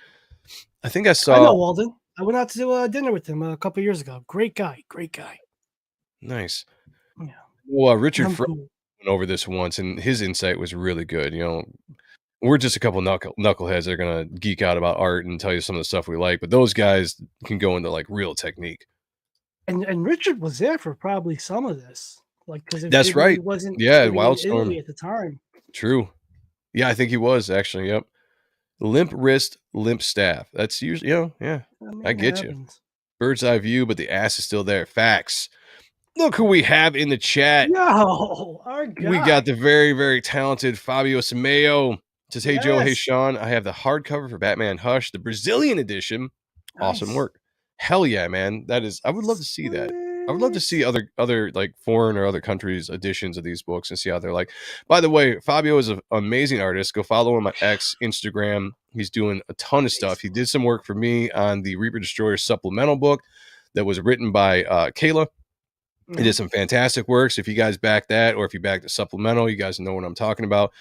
I think I saw. I know Walden. I went out to do dinner with him a couple years ago. Great guy. Nice. Yeah. Well, Richard went over this once, and his insight was really good. We're just a couple knuckleheads that are gonna geek out about art and tell you some of the stuff we like, but those guys can go into like real technique. And Richard was there for probably some of this, like because that's right. He wasn't Wildstorm at the time. True. Yeah, I think he was actually. Yep. Limp wrist, limp staff. That's usually, yeah. I get you. Bird's eye view, but the ass is still there. Facts. Look who we have in the chat. Yo, our guy. We got the very, very talented Fabio Simeo. Says, hey, Joe, hey, Sean. I have the hardcover for Batman Hush, the Brazilian edition. Nice. Awesome work. Hell yeah, man. That is, I would love to see that. I would love to see other like foreign or other countries' editions of these books and see how they're like. By the way, Fabio is an amazing artist. Go follow him on X, Instagram. He's doing a ton of stuff. He did some work for me on the Reaper Destroyer supplemental book that was written by Kayla. He did some fantastic work. So if you guys back that, or if you back the supplemental, you guys know what I'm talking about.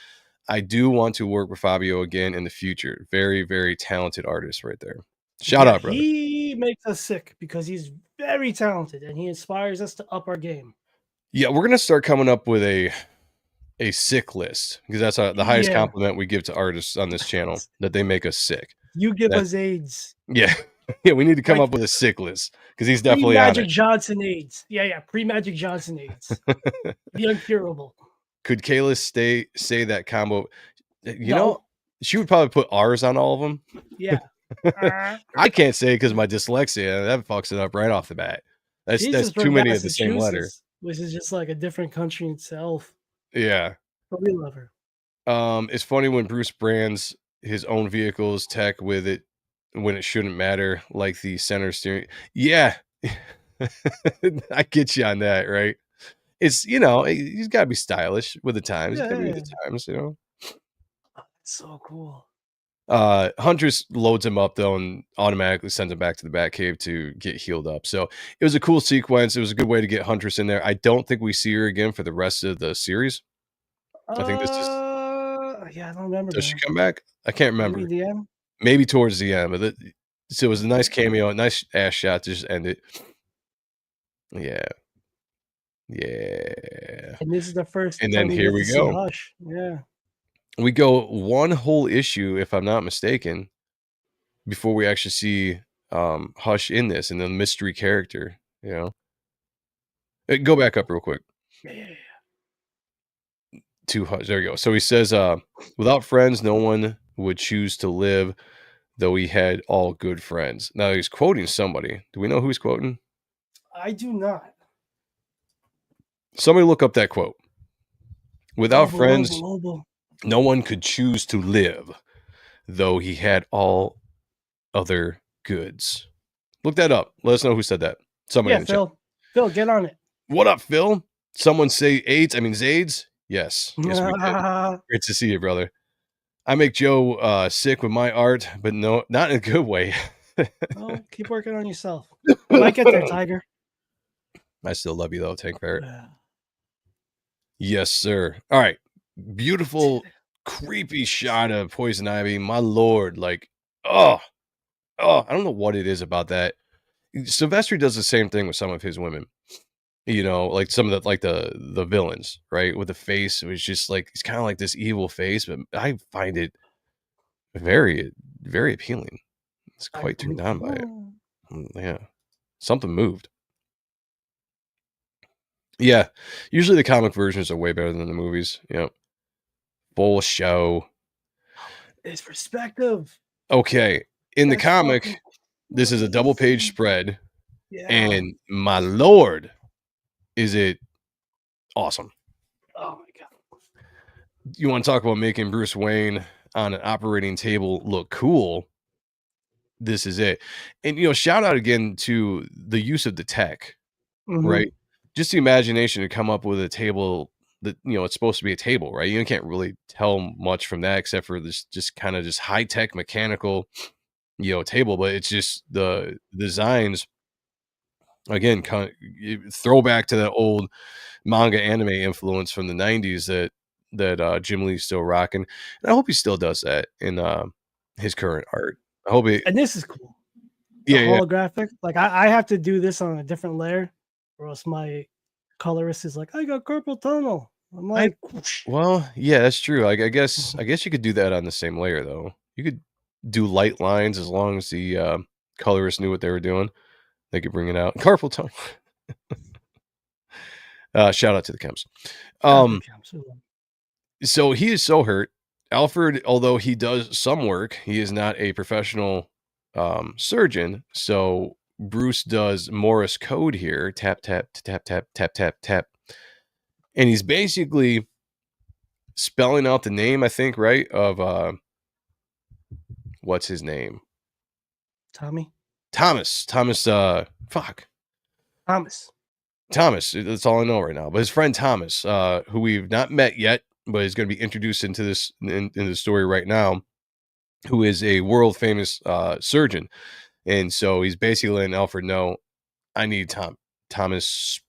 I do want to work with Fabio again in the future. Very, very talented artist right there. Shout out, brother. He makes us sick because he's very talented and he inspires us to up our game. Yeah, we're gonna start coming up with a sick list because that's the highest compliment we give to artists on this channel, that they make us sick. You give us AIDS. Yeah, yeah, we need to come up with a sick list because he's definitely Magic Johnson AIDS. Yeah, pre-Magic Johnson AIDS. The uncurable. Could Kayla say that combo? You know, No. she would probably put R's on all of them. Yeah. I can't say because my dyslexia that fucks it up right off the bat. She's That's just too from many of the same letter. Massachusetts, which is just like a different country itself. Yeah. But we love her. It's funny when Bruce brands his own vehicles tech with it when it shouldn't matter, like the center steering. Yeah. I get you on that, right? It's he's got to be stylish with the times. He's got to be with Yeah. the times, So cool. Huntress loads him up though and automatically sends him back to the Batcave to get healed up. So it was a cool sequence. It was a good way to get Huntress in there. I don't think we see her again for the rest of the series. I think this is. Yeah, I don't remember. Does she come back? I can't remember. Maybe the end. Maybe towards the end, but so it was a nice cameo, a nice ass shot to just end it. Yeah. And this is the first. And time then here get we to see go. Hush. Yeah. We go one whole issue, if I'm not mistaken, before we actually see Hush in this and the mystery character. Go back up real quick. Yeah. To Hush. There you go. So he says, without friends, no one would choose to live, though he had all good friends. Now he's quoting somebody. Do we know who he's quoting? I do not. Somebody look up that quote. Without friends, Lobo. no one could choose to live, though he had all other goods. Look that up. Let us know who said that. Somebody in the Phil. chat. Phil, get on it. What up, Phil? Someone say Zades? Yes. Yes, we did. Great to see you, brother. I make Joe sick with my art, but no, not in a good way. Oh, keep working on yourself. You might get there, Tiger. I still love you, though, Tank Ferret. Yes, sir. All right. Beautiful, creepy shot of Poison Ivy. My lord. Like, I don't know what it is about that. Sylvester does the same thing with some of his women. Like some of the villains, right? With the face, it was just like it's kind of like this evil face, but I find it very, very appealing. It's quite turned on by it. Yeah, something moved. Yeah, usually the comic versions are way better than the movies. Full show. It's perspective. Okay, in the comic, this is a double page spread, and my lord, is it awesome. Oh my god. You want to talk about making Bruce Wayne on an operating table look cool? This is it. And shout out again to the use of the tech, right? Just the imagination to come up with a table that it's supposed to be a table, right? You can't really tell much from that except for this just kind of just high-tech mechanical table, but it's just the designs again kind of throwback to that old manga anime influence from the 90s that Jim Lee's still rocking. And I hope he still does that in his current art. I hope And this is cool. The holographic. Like I have to do this on a different layer, or else my colorist is like, I got carpal tunnel. I'm like, well, yeah, that's true. I guess you could do that on the same layer though. You could do light lines as long as the colorist knew what they were doing. They could bring it out. Carpal tunnel. Shout out to the Chems. So he is so hurt. Alfred, although he does some work, he is not a professional surgeon. So Bruce does Morse code here. Tap, tap, tap, tap, tap, tap, tap. And he's basically spelling out the name, I think, right? Of what's his name? Thomas. Thomas, that's all I know right now. But his friend Thomas, who we've not met yet, but is going to be introduced into this in the story right now, who is a world famous surgeon. And so he's basically letting Alfred know, I need Thomas,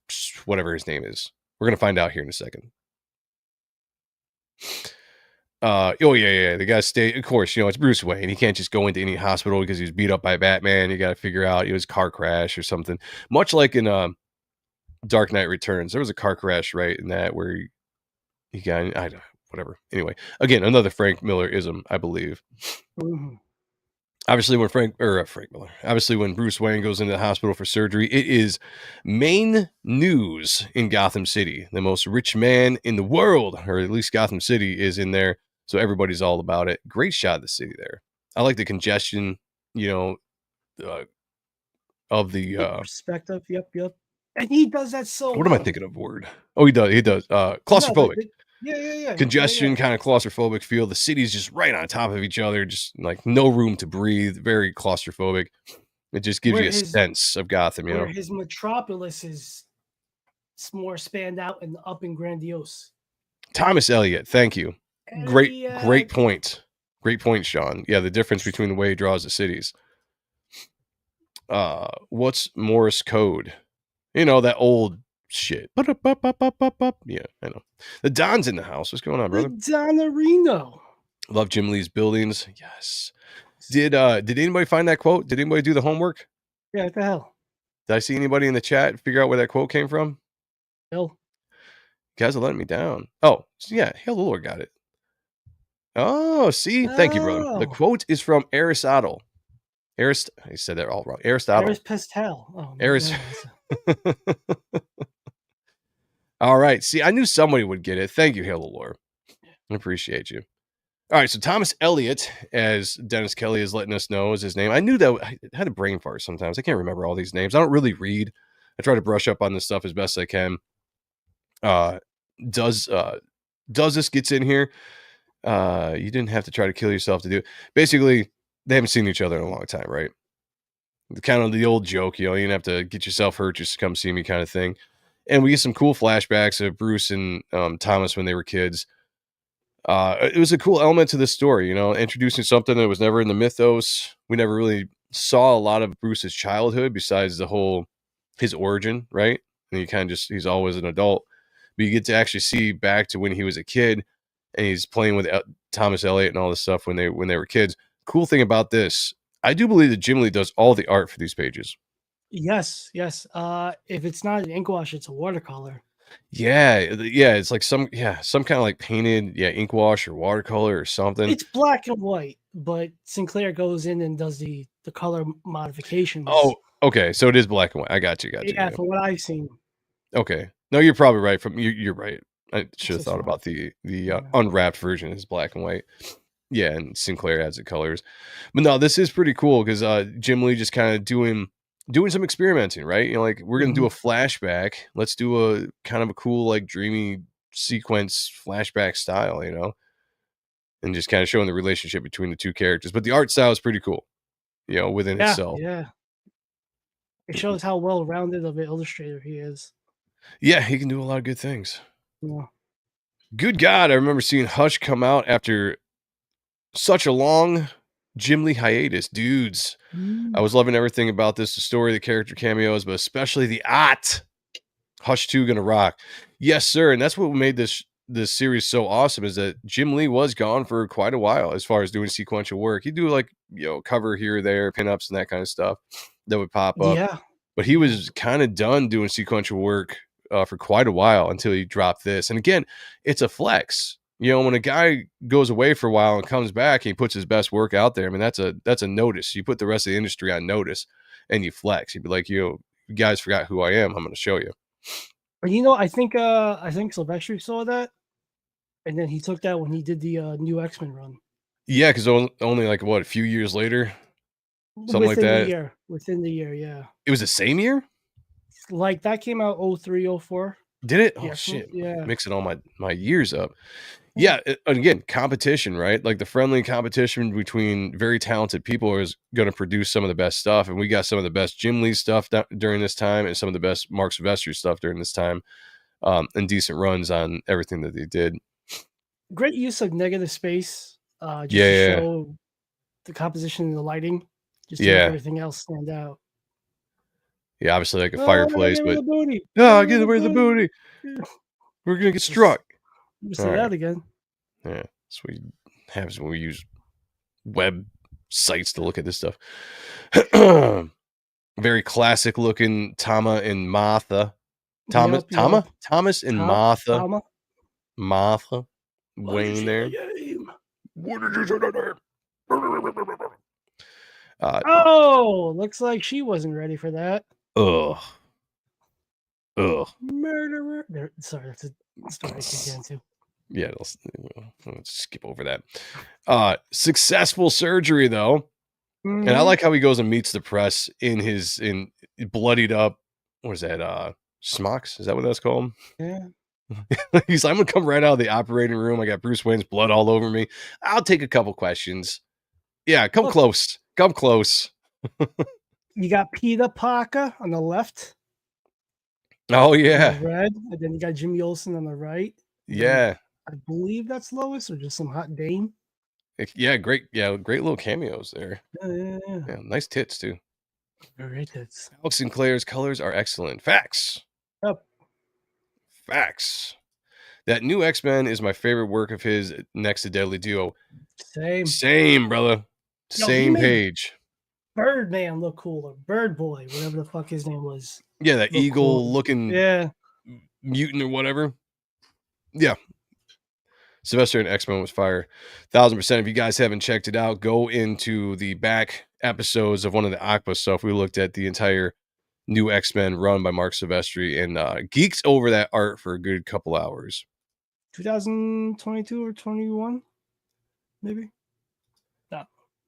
whatever his name is. We're going to find out here in a second. The guy stay. Of course, it's Bruce Wayne. He can't just go into any hospital because he was beat up by Batman. You got to figure out it was a car crash or something. Much like in Dark Knight Returns, there was a car crash right in that where he got whatever. Anyway, again, another Frank Miller-ism, I believe. Obviously, when Frank Miller, obviously when Bruce Wayne goes into the hospital for surgery, it is main news in Gotham City. The most rich man in the world, or at least Gotham City, is in there, so everybody's all about it. Great shot of the city there. I like the congestion, uh, of the Perspective. Yep. And he does that so what am I well. thinking of word? Oh, he does. He does. No, Claustrophobic. yeah. Congestion, kind of claustrophobic feel. The city's just right on top of each other, just like no room to breathe. Very claustrophobic. It just gives Where you a his sense of Gotham, where his metropolis is more spanned out and up and grandiose. Thomas Elliot, thank you. Great Elliot. point. Great point, Sean. Yeah, the difference between the way he draws the cities. What's Morse code? That old shit. Yeah, I know. The Don's in the house. What's going on, brother? The Donarino. Love Jim Lee's buildings. Yes. Did anybody find that quote? Did anybody do the homework? Yeah, what the hell? Did I see anybody in the chat figure out where that quote came from? Hell. You guys are letting me down. Oh, yeah. Hell, the Lord got it. Oh, see? Thank you, brother. The quote is from Aristotle. I said that all wrong. Aristotle. Pastel. Oh, Aris. All right. See, I knew somebody would get it. Thank you, Hail the Lord. I appreciate you. All right. So Thomas Elliot, as Dennis Kelly is letting us know, is his name. I knew that. I had a brain fart sometimes. I can't remember all these names. I don't really read. I try to brush up on this stuff as best I can. Does this gets in here? You didn't have to try to kill yourself to do it. Basically, they haven't seen each other in a long time, right? Kind of the old joke, you didn't have to get yourself hurt just to come see me kind of thing. And we get some cool flashbacks of Bruce and Thomas when they were kids. It was a cool element to this story, introducing something that was never in the mythos. We never really saw a lot of Bruce's childhood besides his origin, right? And he's always an adult. But you get to actually see back to when he was a kid and he's playing with Thomas Elliot and all this stuff when they were kids. Cool thing about this, I do believe that Jim Lee does all the art for these pages. Yes. If it's not an ink wash, it's a watercolor. Yeah. It's like some kind of like painted, ink wash or watercolor or something. It's black and white, but Sinclair goes in and does the color modifications. Oh, okay. So it is black and white. I got you. Yeah, from what I've seen. Okay. No, you're probably right. You're right. I should have thought about the unwrapped version is black and white. Yeah, and Sinclair adds the colors. But no, this is pretty cool because Jim Lee just kind of doing some experimenting, right? Like we're gonna do a flashback. Let's do a kind of a cool, like dreamy sequence flashback style, and just kind of showing the relationship between the two characters. But the art style is pretty cool, within itself. Yeah. It shows how well rounded of an illustrator he is. Yeah, he can do a lot of good things. Yeah. Good God, I remember seeing Hush come out after such a long Jim Lee hiatus, dudes. I was loving everything about this, the story, the character cameos, but especially the art. Hush 2 gonna rock. Yes, sir. And that's what made this series so awesome is that Jim Lee was gone for quite a while as far as doing sequential work. He'd do like, cover here or there, pinups and that kind of stuff that would pop up. Yeah. But he was kind of done doing sequential work for quite a while until he dropped this. And again, it's a flex. When a guy goes away for a while and comes back, he puts his best work out there. I mean, that's a notice. You put the rest of the industry on notice and you flex. You'd be like, you guys forgot who I am. I'm going to show you. But I think Sylvester saw that, and then he took that when he did the new X-Men run. Yeah, because only like a few years later, something like that. Within the year, yeah. It was the same year. Like that came out 03, 04. Did it? Yeah, oh shit! Yeah, mixing all my years up. Yeah, and again, competition, right? Like the friendly competition between very talented people is going to produce some of the best stuff, and we got some of the best Jim Lee stuff during this time, and some of the best Mark Sylvester stuff during this time, and decent runs on everything that they did. Great use of negative space, to show the composition and the lighting, just to make everything else stand out. Yeah, obviously like a fireplace, but get rid of the booty. We're gonna get struck. Say that again. Yeah, that's what happens when we use web sites to look at this stuff. Very classic looking Thomas and Martha. Thomas and Martha. Martha Wayne there. What did you say that name? Oh, looks like she wasn't ready for that. Ugh. Murderer. Sorry, that's a story I could get into. Yeah, let's skip over that. Successful surgery though. And I Mhm. like how he goes and meets the press in bloodied up. What is that? Smocks? Is that what that's called? Yeah. He's like, I'm gonna come right out of the operating room. I got Bruce Wayne's blood all over me. I'll take a couple questions. Yeah, come Look. close. Come close. You got Peter Parker on the left. Oh In yeah. the red, and then you got Jimmy Olsen on the right. And then Yeah. I believe that's Lois or just some hot dame. Yeah, great little cameos there. Yeah. Yeah, nice tits too. Very tits. Alex Sinclair's colors are excellent. Facts. Yep. Facts. That new X-Men is my favorite work of his next to Deadly Duo. Same, brother. Yo, he Same made page. Birdman look cooler. Bird Boy, whatever the fuck his name was. Yeah, that Look eagle cool. looking Yeah. mutant or whatever. Yeah. Sylvester and X-Men was fire. 1000%. If you guys haven't checked it out, go into the back episodes of one of the Aqua stuff. We looked at the entire new X-Men run by Mark Silvestri and geeked over that art for a good couple hours. 2022 or 21, maybe.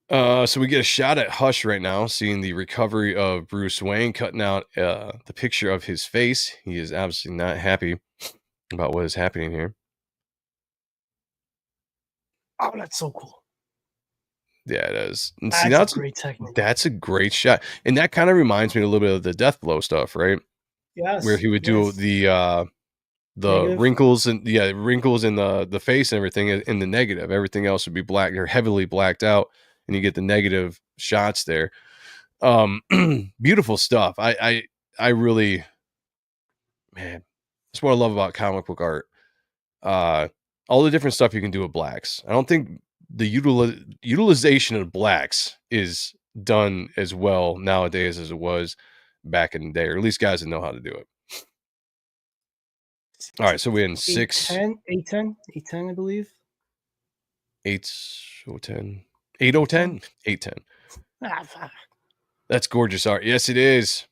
So we get a shot at Hush right now, seeing the recovery of Bruce Wayne, cutting out the picture of his face. He is obviously not happy about what is happening here. Oh, that's so cool. Yeah, it is. And That's see, a great technique. That's a great shot. And that kind of reminds me a little bit of the Deathblow stuff, right? Yes. Where he would do the Negative. wrinkles and wrinkles in the face and everything in the negative. Everything else would be black or heavily blacked out, and you get the negative shots there. Beautiful stuff. I really, man, that's what I love about comic book art. All the different stuff you can do with blacks. I don't think the utilization of blacks is done as well nowadays as it was back in the day, or at least guys that know how to do it. All right, so we're in 810, I believe. 810. 8010? 810. Ah, fuck. That's gorgeous art. Yes, it is.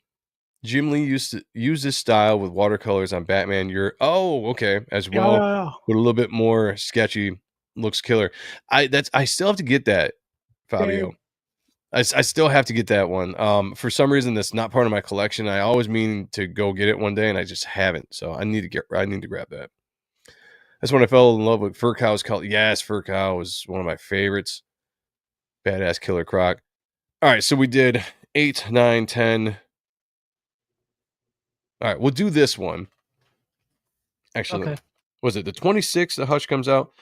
Jim Lee used to use this style with watercolors on Batman. Okay, as well. Yeah. But a little bit more sketchy. Looks killer. I still have to get that, Fabio. I still have to get that one. For some reason that's not part of my collection. I always mean to go get it one day and I just haven't. So I need to grab that. That's when I fell in love with Fur Cow's color. Yes, Fur Cow was one of my favorites. Badass Killer Croc. All right, so we did 8, 9, 10. All right, we'll do this one. Actually, Okay. was it the 26th that Hush comes out?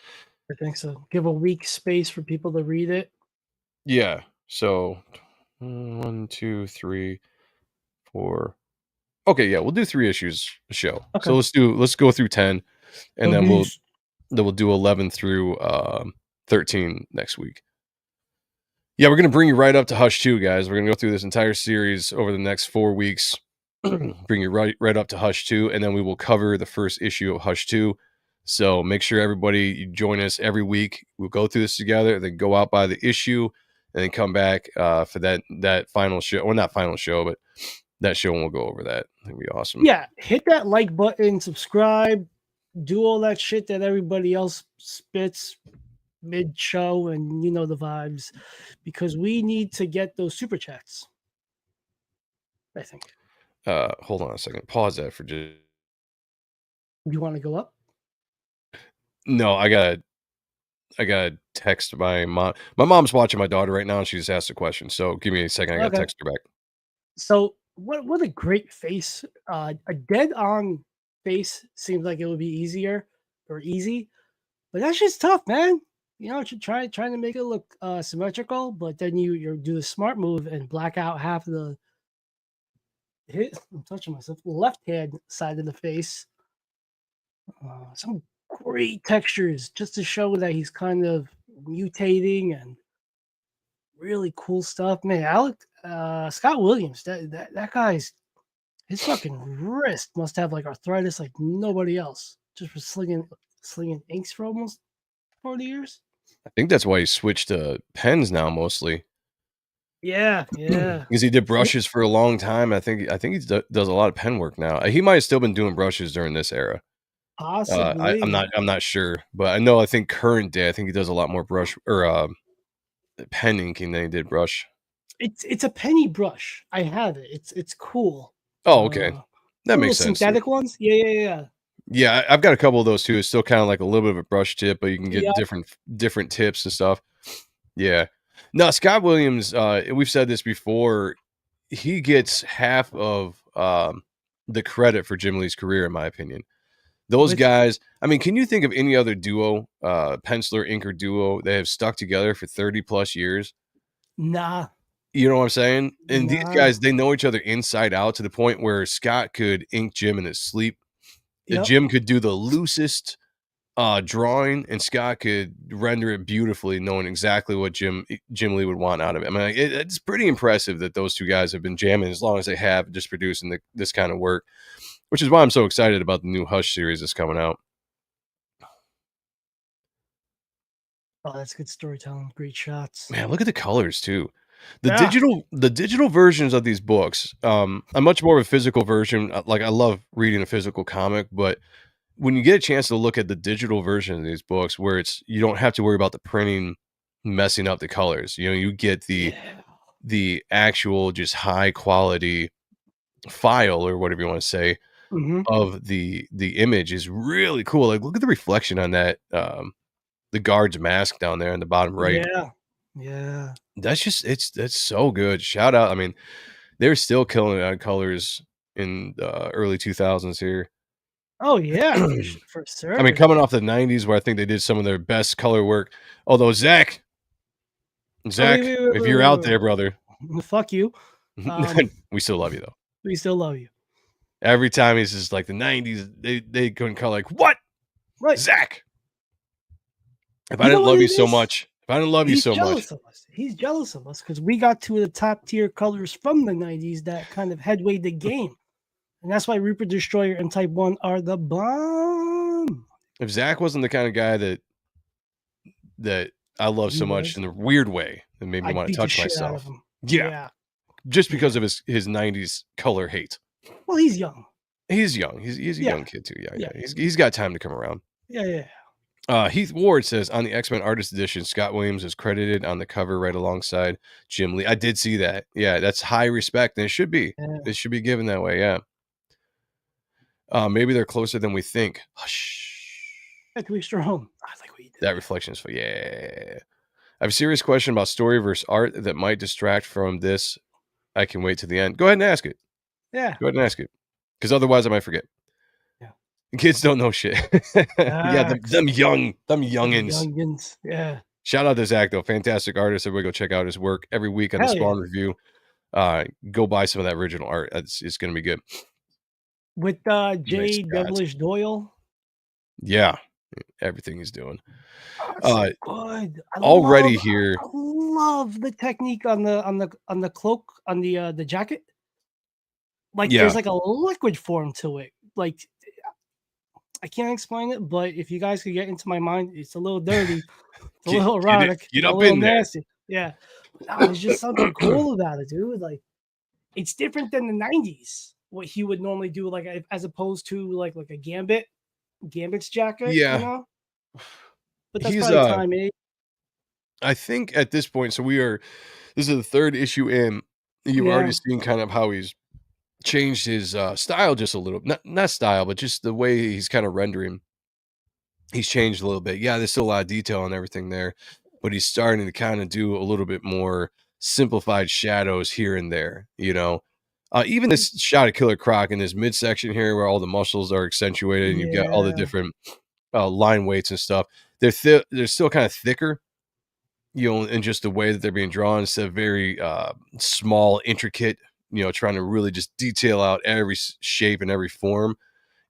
I think so. Give a week space for people to read it. Yeah. So 1, 2, 3, 4. Okay, yeah, we'll do 3 issues a show. Okay. So let's go through 10, and then Please. we'll do 11 through 13 next week. Yeah, we're gonna bring you right up to Hush 2, guys. We're gonna go through this entire series over the next 4 weeks. Bring you right up to Hush 2, and then we will cover the first issue of Hush 2. So make sure everybody join us every week. We'll go through this together, then go out by the issue, and then come back for that final show. Well, not final show, but that show, and we'll go over that. That'd be awesome. Yeah, hit that like button, subscribe, do all that shit that everybody else spits mid-show, and you know the vibes, because we need to get those super chats. I think. Hold on a second. Pause that for just. You want to go up? No, I gotta text my mom. My mom's watching my daughter right now, and she just asked a question. So give me a second. I gotta text her back. So what a great face. A dead-on face seems like it would be easy, but that's just tough, man. You know, trying to make it look symmetrical, but then you do the smart move and black out half of the I'm touching myself, left hand side of the face. Some great textures just to show that he's kind of mutating and really cool stuff. Man, Scott Williams, that guy's his fucking wrist must have like arthritis like nobody else. Just for slinging inks for almost 40 years. I think that's why he switched to pens now mostly. Yeah, yeah. Because he did brushes for a long time. I think he does a lot of pen work now. He might have still been doing brushes during this era. I'm Possibly. not sure, but I know I think current day, I think he does a lot more brush or pen inking than he did brush. It's a penny brush. I have it. It's cool. Oh, okay. The That little makes sense. synthetic ones. Yeah, yeah, yeah. Yeah, I've got a couple of those too. It's still kind of like a little bit of a brush tip, but you can get Yeah. different tips and stuff. Yeah. No, Scott Williams, we've said this before, he gets half of the credit for Jim Lee's career, in my opinion. Those With guys, I mean, can you think of any other duo, penciler inker duo that have stuck together for 30 plus years? nah, You know what I'm saying? And these nah. guys, they know each other inside out to the point where Scott could ink Jim in his sleep. Yep. Jim could do the loosest drawing, and Scott could render it beautifully, knowing exactly what Jim Lee would want out of it. I mean, it's pretty impressive that those two guys have been jamming as long as they have, just producing this kind of work, which is why I'm so excited about the new Hush series that's coming out. Oh, that's good storytelling. Great shots. Man, look at the colors too. Yeah. The digital versions of these books, I'm much more of a physical version. Like, I love reading a physical comic, but when you get a chance to look at the digital version of these books, where you don't have to worry about the printing messing up the colors. You know, you get the actual just high quality file, or whatever you want to say, Mm-hmm. of the image is really cool. Like, look at the reflection on that the guard's mask down there in the bottom right. Yeah. Yeah. That's so good. Shout out. I mean, they're still killing it on colors in the early 2000s here. Oh yeah, for I mean, sure. coming off the 90s where I think they did some of their best color work. Although Zach, Oh, wait, if you're out there, brother, fuck you. we still love you though. We still love you. Every time he's just like the 90s, they couldn't call like, what? Right. Zach. If I You know didn't what love you it so is? much, if I didn't love you He's so much, jealous of us. He's jealous of us because we got two of the top tier colors from the 90s that kind of headway the game. And that's why Reaper Destroyer and Type 1 are the bomb. if Zach wasn't the kind of guy that I love He so much was. in a weird way that made me I'd want to beat the touch shit out myself. of him. Yeah. Just because of his 90s color hate. Well, he's young. He's young. He's a Yeah. young kid too. Yeah. Yeah. He's got time to come around. Yeah. Heath Ward says on the X-Men Artist Edition, Scott Williams is credited on the cover right alongside Jim Lee. I did see that. Yeah, that's high respect, and it should be. Yeah. It should be given that way. Yeah. Maybe they're closer than we think. Hush. To each their own. I like what you did. That reflection is for yeah. I have a serious question about story versus art that might distract from this. I can wait to the end. Go ahead and ask it. Yeah. Go ahead and ask it, because otherwise I might forget. Yeah. Kids don't know shit. Yeah, them youngins. Youngins. Yeah. Shout out to Zach though, fantastic artist. Everybody go check out his work every week on the Hell Spawn yeah. Review. Go buy some of that original art. It's going to be good. With J. Scott. Devilish Doyle. Yeah, everything he's doing. That's good. Already here. I love the technique on the cloak, on the jacket. Like Yeah. there's like a liquid form to it. Like I can't explain it, but if you guys could get into my mind, it's a little dirty, it's a little erotic, get a up little in there. nasty. Yeah. No, there's just something cool about it, dude. Like it's different than the 90s. What he would normally do, like as opposed to like a Gambit's jacket, Yeah. you know? But that's He's probably time age. I think at this point, this is the third issue in. You've already Yeah. seen kind of how he's changed his style just a little. Not style, but just the way he's kind of rendering. He's changed a little bit. Yeah, there's still a lot of detail and everything there, but he's starting to kind of do a little bit more simplified shadows here and there, you know. Even this shot of Killer Croc in this midsection here where all the muscles are accentuated and you've got all the Yeah. different line weights and stuff. They're still kind of thicker, you know, in just the way that they're being drawn, instead of very small, intricate, you know, trying to really just detail out every shape and every form.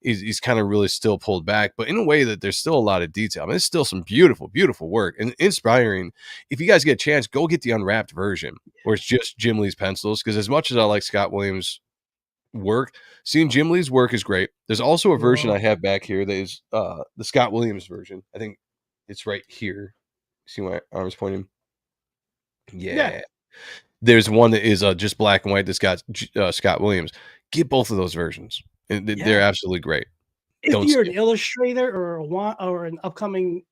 He's kind of really still pulled back, but in a way that there's still a lot of detail. I mean, it's still some beautiful, beautiful work and inspiring. If you guys get a chance, go get the unwrapped version where it's just Jim Lee's pencils. Because as much as I like Scott Williams' work, seeing Jim Lee's work is great. There's also a version I have back here that is the Scott Williams version. I think it's right here. See my arms pointing? Yeah. There's one that is just black and white that's got Scott Williams. Get both of those versions. They're Yeah. absolutely great. If Don't you're an skip. illustrator or an upcoming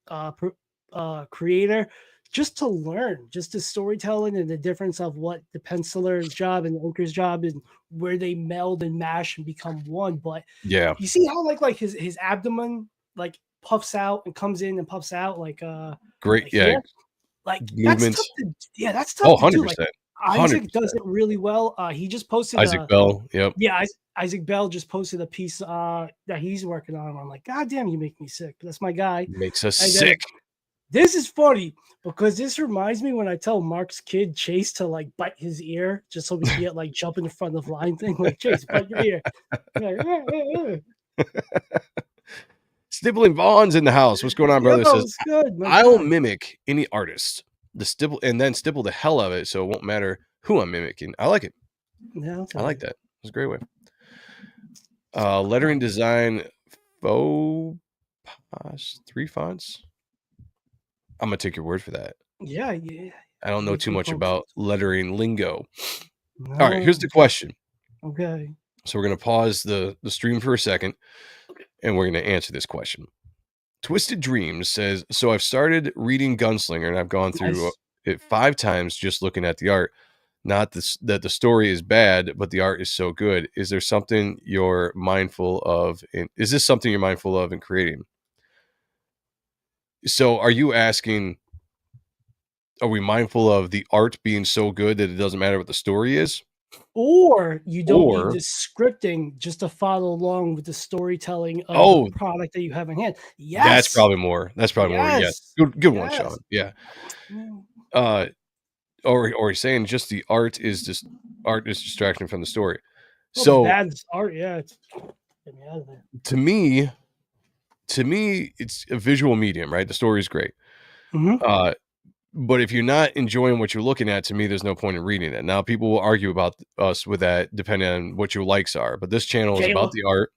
creator, just to learn, just the storytelling and the difference of what the penciler's job and the inker's job and where they meld and mash and become one. But Yeah, you see how like his abdomen like puffs out and comes in and puffs out like great. Yeah, here, like that's tough movements. to that's Oh, tough to do. Like 100%. Isaac 100%. does it really well. He just posted Isaac Bell. Yep. yeah, Isaac Bell just posted a piece that he's working on. I'm like, God damn, you make me sick. That's my guy. Makes us And sick. this is funny because this reminds me when I tell Mark's kid Chase to like bite his ear just so we can get like jump in the front of the line thing. Like, Chase, bite your ear. Like, Stippling Vaughn's in the house. What's going on, brother? Yo, Says it's good. I'll mimic any artist. The stipple and then stipple the hell out of it, so it won't matter who I'm mimicking. I like it. Yeah, I like that. It's a great way. Lettering design, faux pas, 3 fonts. I'm gonna take your word for that. Yeah, yeah. I don't know too much about lettering lingo. No. All right, here's the question. Okay. So we're gonna pause the stream for a second, and we're gonna answer this question. Twisted Dreams says, so I've started reading Gunslinger, and I've gone through it 5 times just looking at the art. Not that the story is bad, but the art is so good. Is there something you're mindful of? Is this something you're mindful of in creating? So are you asking, are we mindful of the art being so good that it doesn't matter what the story is? Or you don't need the scripting just to follow along with the storytelling of the product that you have in hand. Yes. That's probably more. That's probably more. Yes. Good one, Sean. Yeah. Or he's saying just the art is distraction from the story. Well, so bad art, yeah. Get me out of there. To me, it's a visual medium, right? The story is great. Mm-hmm. But if you're not enjoying what you're looking at, to me, there's no point in reading it. Now, people will argue about us with that, depending on what your likes are. But this channel is about the art.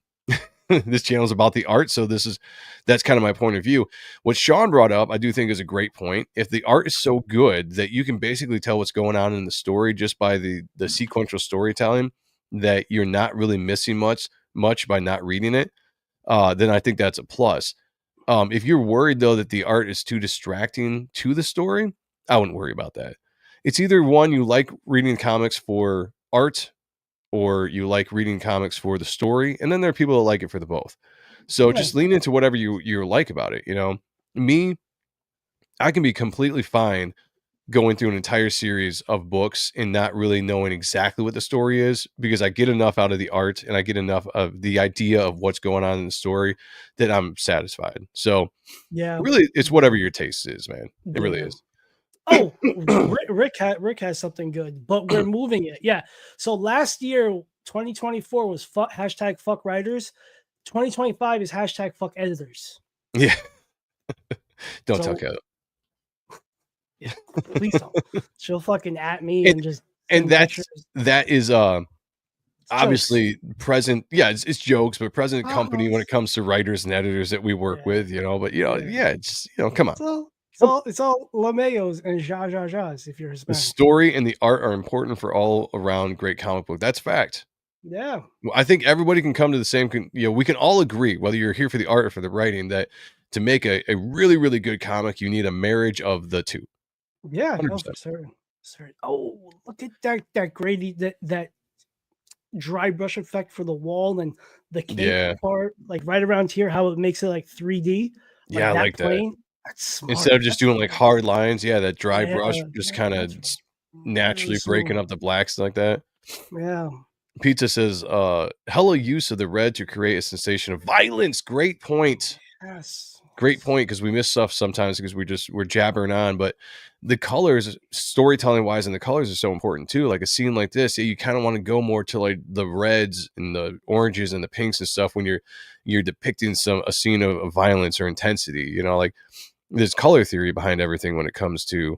This channel is about the art. So that's kind of my point of view. What Sean brought up, I do think is a great point. If the art is so good that you can basically tell what's going on in the story just by the sequential storytelling, that you're not really missing much by not reading it, then I think that's a plus. If you're worried though that the art is too distracting to the story, I wouldn't worry about that. It's either one, you like reading comics for art, or you like reading comics for the story, and then there are people that like it for the both. So just lean into whatever you like about it. You know, me, I can be completely fine going through an entire series of books and not really knowing exactly what the story is, because I get enough out of the art and I get enough of the idea of what's going on in the story that I'm satisfied. So yeah, really, it's whatever your taste is, man. It really is. Oh, Rick has something good, but we're moving it. Yeah. So last year, 2024 was hashtag fuck writers. 2025 is hashtag fuck editors. Yeah. Don't tell Kat. Yeah, please don't. She'll fucking at me and just. And that is obviously present. Yeah, it's jokes, but present company when it comes to writers and editors that we work with, you know. But it's come on. It's all LeMayos and Ja's if you're Hispanic. The story and the art are important for all around great comic book. That's fact. Yeah. I think everybody can come to the same, we can all agree, whether you're here for the art or for the writing, that to make a really, really good comic, you need a marriage of the two. Yeah, no, for certain. Oh, look at that grady, that dry brush effect for the wall and the cape part, like right around here, how it makes it like 3D. Like I like plane. that. That's smart. Instead of just doing like hard lines, that dry brush just kind of naturally breaking up the blacks like that. Yeah. Pizza says, hella use of the red to create a sensation of violence. Great point. Yes. Great point, because we miss stuff sometimes because we're jabbering on, but the colors, storytelling wise, and the colors are so important too. Like a scene like this, you kind of want to go more to like the reds and the oranges and the pinks and stuff when you're depicting a scene of violence or intensity. You know, like there's color theory behind everything when it comes to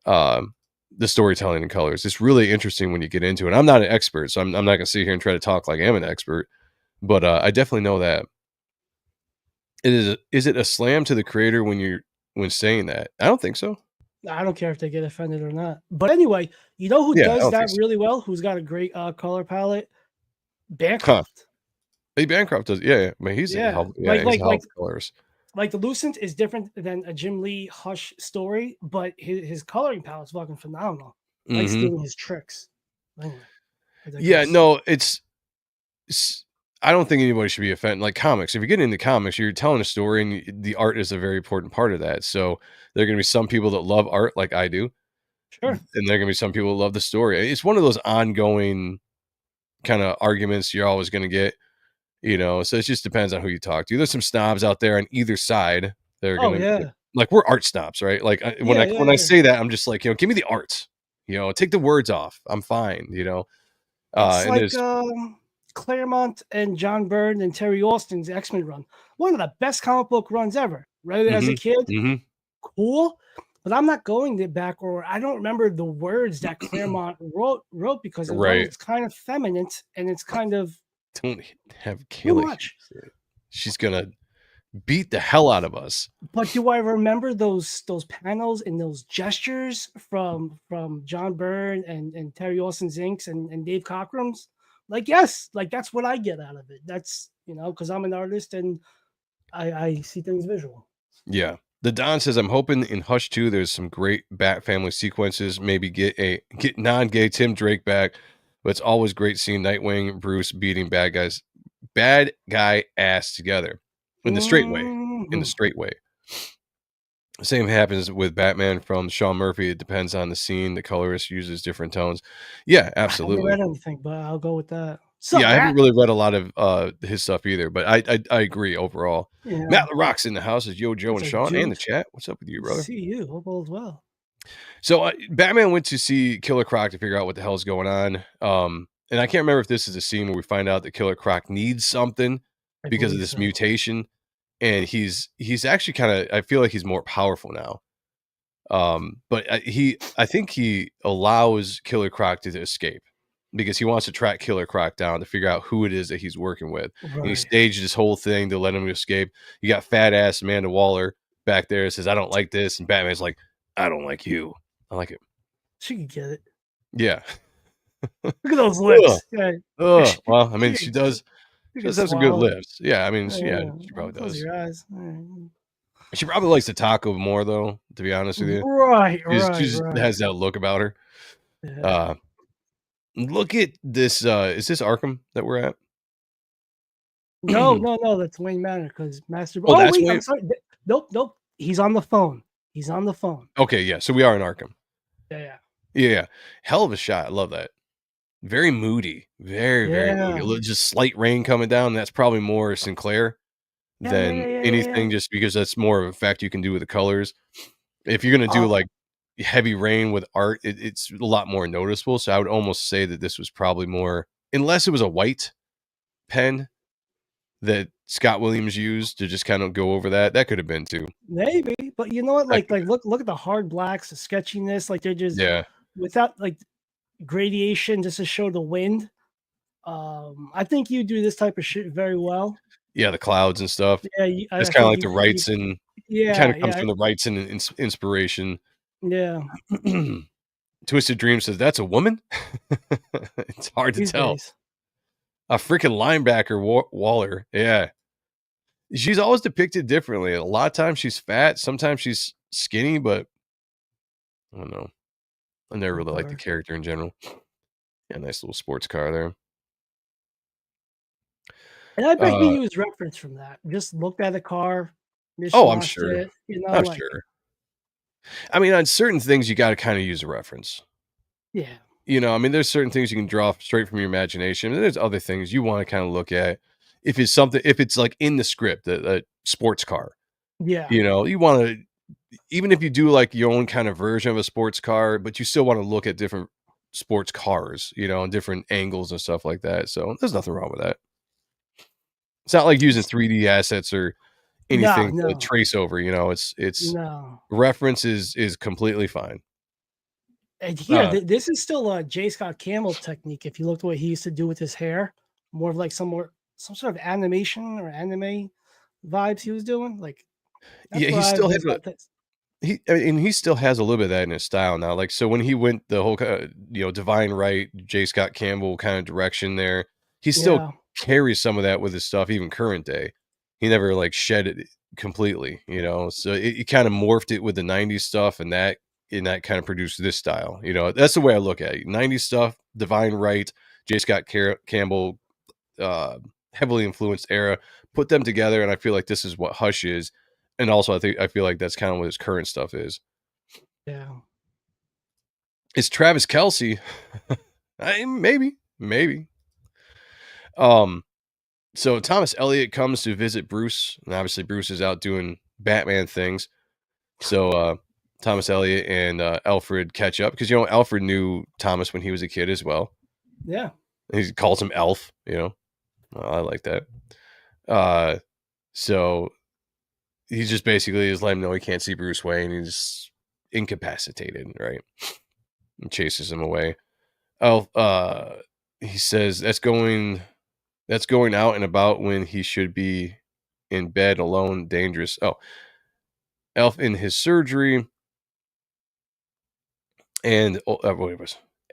the storytelling and colors. It's really interesting when you get into it. I'm not an expert, so I'm not gonna sit here and try to talk like I'm an expert, but I definitely know that. Is it a slam to the creator when saying that? I don't think so. I don't care if they get offended or not. But anyway, you know who Yeah, I does don't that think so. really well? Who's got a great color palette? Huh. Bancroft. Lee Bancroft does. Yeah, yeah. I mean, he's a Yeah, hell. Yeah, he's a hell of a colorist. like the Lucent is different than a Jim Lee Hush story, but his coloring palette's fucking phenomenal. Likes Hmm. doing his tricks. Anyway, I Yeah, digress. no, I don't think anybody should be offended. Like comics, if you're getting into comics, you're telling a story, and the art is a very important part of that. So there are going to be some people that love art, like I do, Sure. and there are going to be some people that love the story. It's one of those ongoing kind of arguments you're always going to get, So it just depends on who you talk to. There's some snobs out there on either side. They're Oh going to yeah. like we're art snobs, right? Like when Yeah, I yeah, when I yeah. say that, I'm just like, give me the art. Take the words off. I'm fine. It's And like there's Claremont and John Byrne and Terry Austin's X-Men run. One of the best comic book runs ever. Read it as a mhm, kid, mhm. cool. But I'm not going to back, or I don't remember the words that Claremont wrote because it Right. was kind of feminine and it's kind of Don't have too Kayla here. much. She's gonna beat the hell out of us. But do I remember those panels and those gestures from John Byrne and Terry Austin's inks and Dave Cockrum's? Like, yes, like that's what I get out of it. That's because I'm an artist and I see things visual. Yeah. The Don says, I'm hoping in Hush 2 there's some great Bat family sequences. Maybe get non-gay Tim Drake back. But it's always great seeing Nightwing, Bruce beating bad guy ass together. In the straight way. In the Mhm. straight way. Same happens with Batman from Sean Murphy. It depends on the scene. The colorist uses different tones. Yeah, I haven't absolutely. read anything, but I'll go with that. Yeah, Sup, I haven't Matt? really read a lot of his stuff either, but I agree overall. Yeah, Matt LaRock's in the house is Yo Joe it's and a Sean and the dude. chat. What's up with you, Good to brother? see you. Hope all's well. So Batman went to see Killer Croc to figure out what the hell's going on. And I can't remember if this is a scene where we find out that Killer Croc needs something I because of believe this so. mutation, and he's actually kind of, I feel like he's more powerful now. But I think he allows Killer Croc to escape because he wants to track Killer Croc down to figure out who it is that he's working with. And he Right. staged this whole thing to let him escape. You got fat ass Amanda Waller back there that says, I don't like this. And Batman's like, I don't like you. I like it. She could get it. Yeah. Look at those Ugh. lips. Yeah. Ugh. Well, I mean, She she could, does. she She could does have some good swallow it. lips. Yeah. I mean, Yeah. she probably Close does. your eyes. Right. She probably likes the taco more, though, to be honest with you. Right. She just has that look about her. Yeah. Look at this. Is this Arkham that we're at? No, that's Wayne Manor because Master. Oh, Oh that's wait, Wayne. I'm sorry. Nope. He's on the phone. Okay, yeah. So we are in Arkham. Yeah. Yeah. Hell of a shot. I love that. Very moody. Very, very moody. Yeah. Just slight rain coming down. That's probably more Sinclair than Yeah. anything, just because that's more of an effect you can do with the colors. If you're gonna do like heavy rain with art, it's a lot more noticeable. So I would almost say that this was probably more, unless it was a white pen that Scott Williams used to just kind of go over that. That could have been too. Maybe, but you know what? That Like look at the hard blacks, the sketchiness. Like they're just Yeah. without like gradation just to show the wind. I think you do this type of shit very well. Yeah, the clouds and stuff. Yeah, It's I kinda think like the Wrightson. It yeah, kinda comes yeah, from the Wrightson inspiration. yeah. Twisted Dream says, "That's a woman?" It's hard to These tell. days, A freaking linebacker, Waller. Yeah. She's always depicted differently. A lot of times she's fat, sometimes she's skinny, but I don't know. I never really liked the whatever. character in general. Yeah, nice little sports car there. And I bet he Uh, used reference from that. Just looked at a car, I'm mishmashed sure. it. I'm Like sure. I mean, on certain things, you gotta kinda use a reference. yeah, I mean, there's certain things you can draw straight from your imagination, and there's other things you wanna kinda look at. If it's, like, in the script, a sports car, yeah. you wanna, even if you do, like, your own kind of version of a sports car, but you still wanna look at different sports cars, and different angles and stuff like that, so there's nothing wrong with that. It's not like using 3D assets or No, anything to no, trace over, it's no. reference is completely fine. And here, this is still a J. Scott Campbell technique. If you looked at what he used to do with his hair, more of like some sort of animation or anime vibes he was doing. Like Yeah, that's what he I've still been. had he still has a little bit of that in his style now. Like, so when he went the whole Divine Right, J. Scott Campbell kind of direction there, he still Yeah. carries some of that with his stuff, even current day. He never like shed it completely, So it kind of morphed it with the '90s stuff, and that kind of produced this style. That's the way I look at it. '90s stuff, Divine Right, J. Scott Campbell, uh, heavily influenced era. Put them together, and I feel like this is what Hush is. And also, I feel like that's kind of what his current stuff is. Yeah. Is Travis Kelsey? Maybe. Um, so Thomas Elliot comes to visit Bruce, and obviously Bruce is out doing Batman things. So Thomas Elliot and Alfred catch up because Alfred knew Thomas when he was a kid as well. Yeah. He calls him Elf. Well, I like that. So he just basically is letting him know he can't see Bruce Wayne. He's incapacitated, right? And chases him away. He says that's going out and about when he should be in bed alone, dangerous. Oh, Elf in his surgery and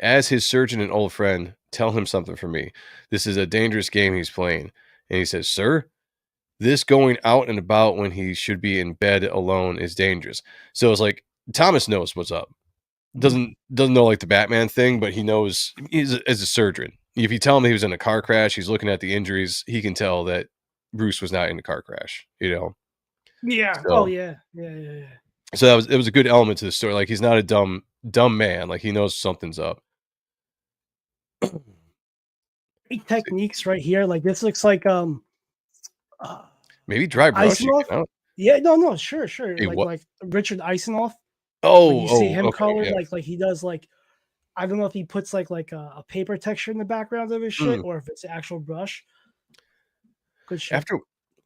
as his surgeon and old friend, tell him something for me. This is a dangerous game he's playing. And he says, sir, this going out and about when he should be in bed alone is dangerous. So it's like Thomas knows what's up. Doesn't know like the Batman thing, but he knows as a surgeon. If you tell him he was in a car crash, he's looking at the injuries, he can tell that Bruce was not in a car crash, Yeah. So, Oh yeah. Yeah. So it was a good element to the story. Like, he's not a dumb man. Like, he knows something's up. Great techniques right here. Like this looks like maybe dry brushing. Eisenoff? Yeah, no, sure. Hey, what? Like Richard Eisenoff. Oh, When you see him okay, color, yeah. like he does like I don't know if he puts like a paper texture in the background of his shit or if it's an actual brush. Good shit.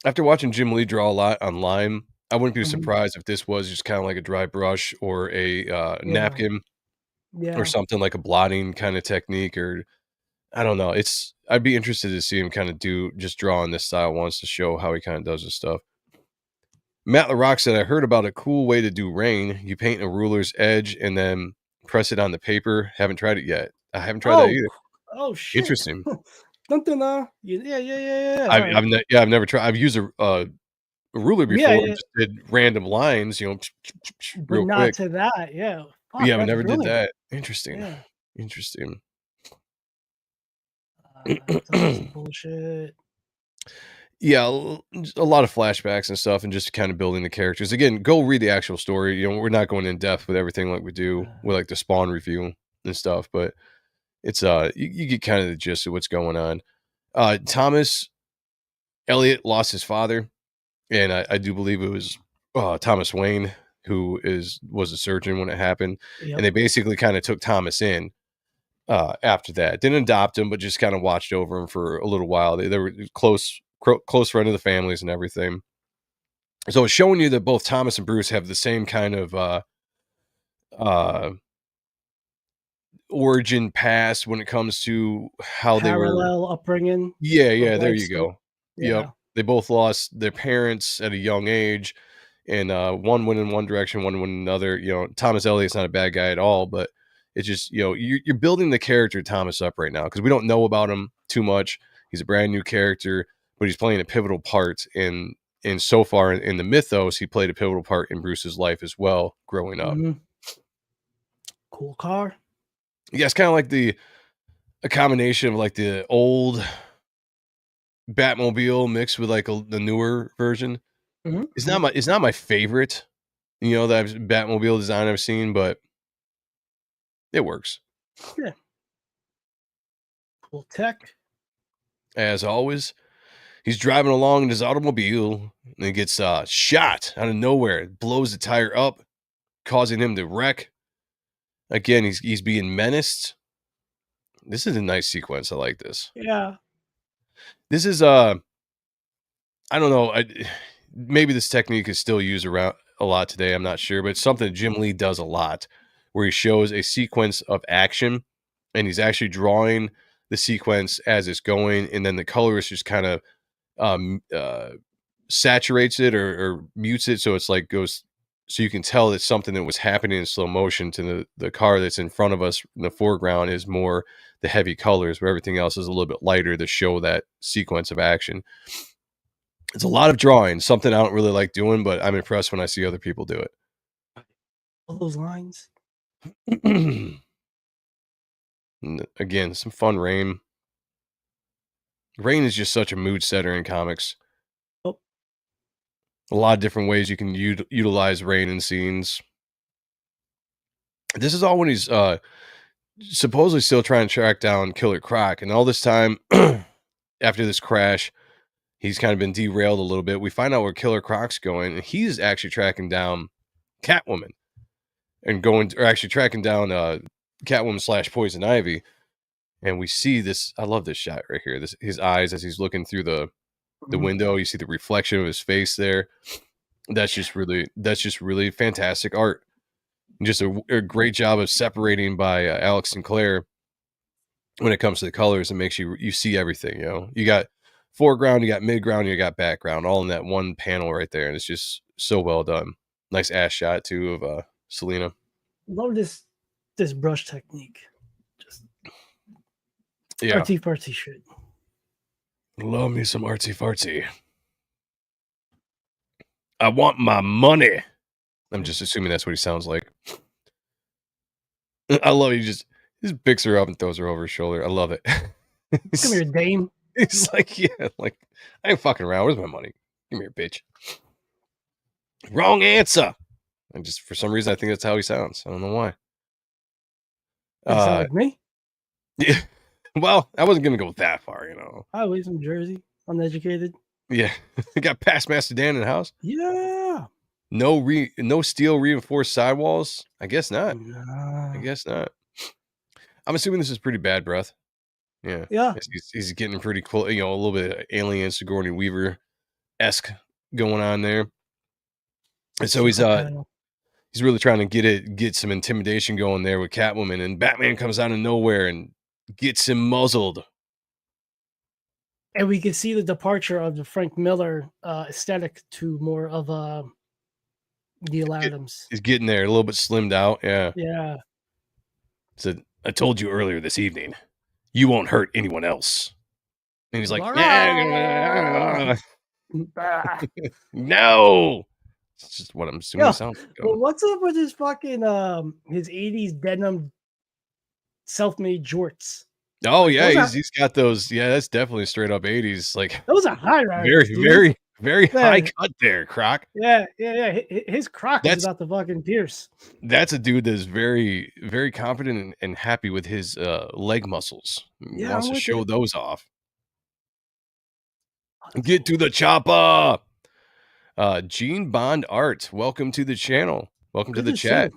After watching Jim Lee draw a lot online, I wouldn't be Mhm. surprised if this was just kind of like a dry brush or a napkin Yeah. or something like a blotting kind of technique, or I don't know. I'd be interested to see him kind of draw in this style once to show how he kind of does his stuff. Matt LaRock said, I heard about a cool way to do rain. You paint a ruler's edge and then press it on the paper. Haven't tried it yet. I haven't tried that either. Oh shit. Interesting. Yeah. I've never tried. I've used a ruler before. Yeah. And just did random lines, But real not quick. to that. Yeah. Fuck, Yeah, I that's never did brilliant. that. Interesting. Yeah. Interesting. That's some bullshit. Yeah, a lot of flashbacks and stuff, and just kind of building the characters. Again, go read the actual story. We're not going in depth with everything like we do with like the Spawn review and stuff, but it's you get kind of the gist of what's going on. Thomas Elliot lost his father, and I do believe it was Thomas Wayne who was a surgeon when it happened, and they basically kind of took Thomas in after that. Didn't adopt him, but just kind of watched over him for a little while. They were close friend of the families and everything. So it's showing you that both Thomas and Bruce have the same kind of origin past when it comes to how they were Parallel upbringing. Yeah, there you go. Yeah. Yep. They both lost their parents at a young age, and one went in one direction, one went in another. Thomas Elliott's not a bad guy at all, but it's just, you're building the character Thomas up right now because we don't know about him too much. He's a brand new character, but he's playing a pivotal part in so far in the mythos. He played a pivotal part in Bruce's life as well, growing up. Cool car. Yeah, it's kind of like a combination of like the old Batmobile mixed with like the newer version. It's not my favorite, that Batmobile design I've seen, but it works. Yeah. Cool tech. As always, he's driving along in his automobile and he gets shot out of nowhere. It blows the tire up, causing him to wreck. Again, he's being menaced. This is a nice sequence. I like this. Yeah. This is I don't know. Maybe this technique is still used around a lot today. I'm not sure, but it's something that Jim Lee does a lot, where he shows a sequence of action, and he's actually drawing the sequence as it's going, and then the colorist just kind of saturates it or mutes it, so it's like goes so you can tell that something that was happening in slow motion to the car that's in front of us in the foreground is more the heavy colors, where everything else is a little bit lighter to show that sequence of action. It's a lot of drawing, something I don't really like doing, but I'm impressed when I see other people do All those lines. it. And again, some fun rain. Rain is just such a mood setter in comics. Oh. A lot of different ways you can utilize rain in scenes. This is all when he's supposedly still trying to track down Killer Croc, and all this time after this crash, he's kind of been derailed a little bit. We find out where Killer Croc's going, and he's actually tracking down Catwoman and actually tracking down Catwoman / Poison Ivy. And we see this. I love this shot right here. His eyes as he's looking through the window. You see the reflection of his face there. That's just really fantastic art. And just a great job of separating by Alex Sinclair when it comes to the colors, and makes you see everything. You know, you got foreground, you got midground, you got background, all in that one panel right there, and it's just so well done. Nice ass shot too of Selena. Love this brush technique. Just Yeah, artsy fartsy shit. love me some artsy fartsy. I want my money. I'm just assuming that's what he sounds like. I love it. He just picks her up and throws her over his shoulder. I love it. Come here, dame. He's like, yeah, like, I ain't fucking around. Where's my money? Give me your bitch. Wrong answer. And just for some reason, I think that's how he sounds. I don't know why. You sound like me. Yeah. Well, I wasn't gonna go that far, you know. I was from Jersey, uneducated. Yeah, got past Master Dan in the house. Yeah. No steel reinforced sidewalls. I guess not. Nah. I guess not. I'm assuming this is pretty bad breath. Yeah. Yeah. He's getting pretty close. You know, a little bit of Alien Sigourney Weaver-esque going on there. And so he's really trying to get some intimidation going there with Catwoman, and Batman comes out of nowhere and gets him muzzled. And we can see the departure of the Frank Miller aesthetic to more of Neil Adams. He's getting there, a little bit slimmed out. Yeah. Yeah. So I told you earlier this evening, you won't hurt anyone else. And he's like, yeah, no. It's just what I'm assuming it sounds like. Well, what's up with his fucking his 80s denim self-made jorts? Oh yeah, he's got those. Yeah, that's definitely straight up 80s. Like those are high rise. Very high cut there, Croc. Yeah. His Croc is about to fucking pierce. That's a dude that's very, very confident and happy with his leg muscles. He wants to show those off. Get to the chopper. Gene Bond Art, welcome to the channel. Welcome to the chat.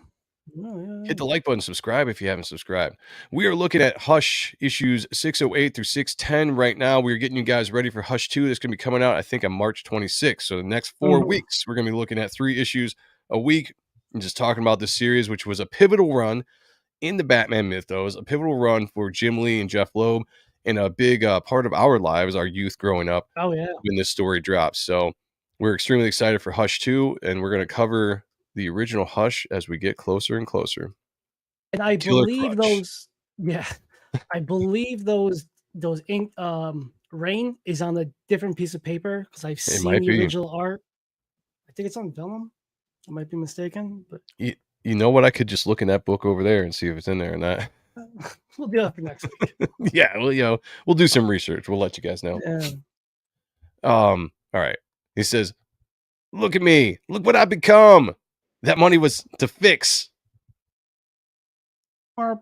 Hit the like button, subscribe if you haven't subscribed. We are looking at Hush issues 608 through 610 right now. We're getting you guys ready for Hush 2. That's going to be coming out, I think, on March 26th. So the next 4 weeks, we're going to be looking at 3 issues a week and just talking about this series, which was a pivotal run in the Batman mythos, a pivotal run for Jim Lee and Jeff Loeb, and a big part of our lives, our youth growing up. Oh, yeah. When this story drops. So we're extremely excited for Hush 2, and we're going to cover the original Hush as we get closer and closer. And I believe those, I believe those ink rain is on a different piece of paper because I've seen the original art. I think it's on vellum. I might be mistaken, but you know what? I could just look in that book over there and see if it's in there or not. We'll do that for next week. Yeah, well, you know, we'll do some research. We'll let you guys know. Yeah. All right. He says, "Look at me. Look what I've become. That money was to fix." And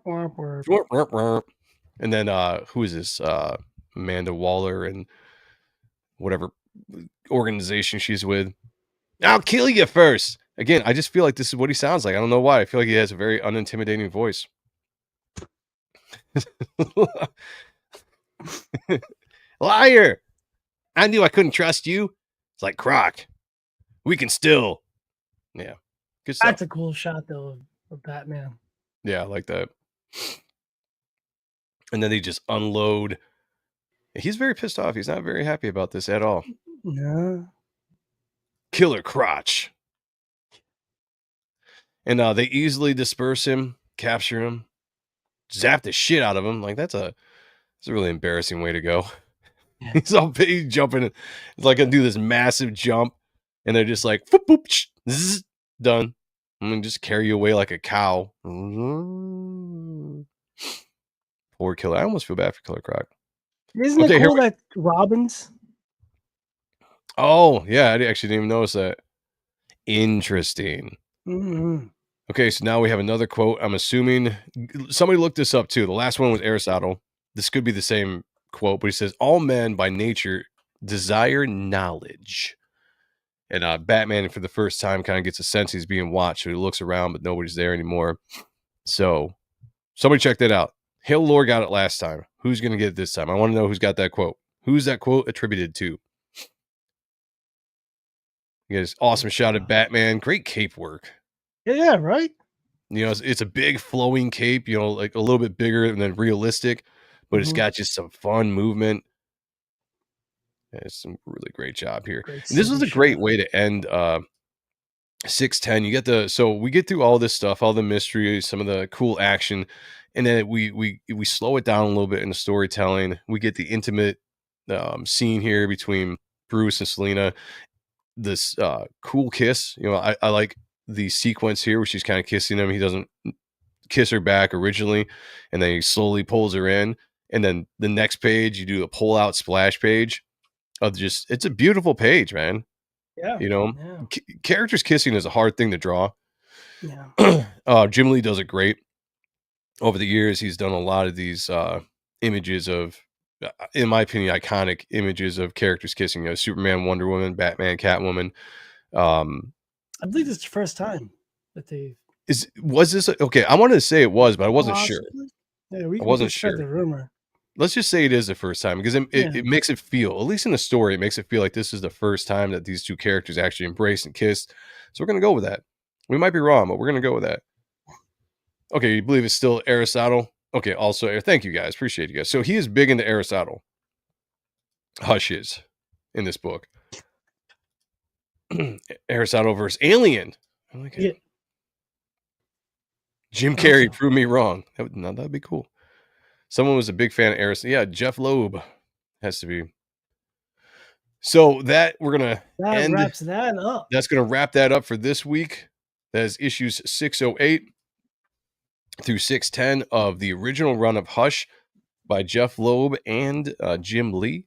then who is this? Amanda Waller and whatever organization she's with. "I'll kill you first." Again, I just feel like this is what he sounds like. I don't know why. I feel like he has a very unintimidating voice. "Liar. I knew I couldn't trust you." It's like, Croc, we can still. Yeah. Good stuff. That's a cool shot, though, of Batman. Yeah, I like that. And then they just unload. He's very pissed off. He's not very happy about this at all. No. Killer Crotch. And they easily disperse him, capture him, zap the shit out of him. Like that's a really embarrassing way to go. He's jumping, it's like gonna do this massive jump, and they're just like, "Foop, boop, zzz, done." And then just carry you away like a cow. Poor Killer. I almost feel bad for Killer Croc. Isn't Okay, it here cool we. that Robin's? Oh yeah, I actually didn't even notice that. Interesting. Mhm. Okay, so now we have another quote. I'm assuming somebody looked this up too. The last one was Aristotle. This could be the same quote, but he says, "All men by nature desire knowledge." And Batman, for the first time, kind of gets a sense he's being watched. So he looks around, but nobody's there anymore. So somebody check that out. Hail Lore got it last time. Who's going to get it this time? I want to know who's got that quote. Who's that quote attributed to? You guys, awesome shot at Batman. Great cape work. Yeah, right? You know, it's a big flowing cape, you know, like a little bit bigger and then realistic, but it's Mhm. got just some fun movement. It's some really great job here. Great And this was city a great shot. way to end 610. You get so we get through all this stuff, all the mystery, some of the cool action, and then we slow it down a little bit in the storytelling. We get the intimate scene here between Bruce and Selena. This cool kiss. You know, I like the sequence here where she's kind of kissing him. He doesn't kiss her back originally, and then he slowly pulls her in. And then the next page, you do a pull out splash page of just, it's a beautiful page, man. Yeah. You know, Yeah. Characters kissing is a hard thing to draw. Yeah. Jim Lee does it great. Over the years, he's done a lot of these images of, in my opinion, iconic images of characters kissing. You know, Superman, Wonder Woman, Batman, Catwoman. I believe it's the first time that they Was this okay? I wanted to say it was, but I wasn't sure. possibly. Yeah, we I can wasn't just spread sure. the rumor. Let's just say it is the first time because Yeah. it makes it feel, at least in the story, it makes it feel like this is the first time that these two characters actually embraced and kissed. So we're going to go with that. We might be wrong, but we're going to go with that. Okay, you believe it's still Aristotle? Okay, also, thank you guys. Appreciate you guys. So he is big into Aristotle. Hush is in this book. Aristotle versus Alien. I like it. Yeah. Jim Carrey proved me wrong. That'd be cool. Someone was a big fan of Aristotle. Yeah, Jeff Loeb has to be. So that we're gonna That wraps that up. That's gonna wrap that up for this week. That is issues 608 through 610 of the original run of Hush by Jeff Loeb and Jim Lee.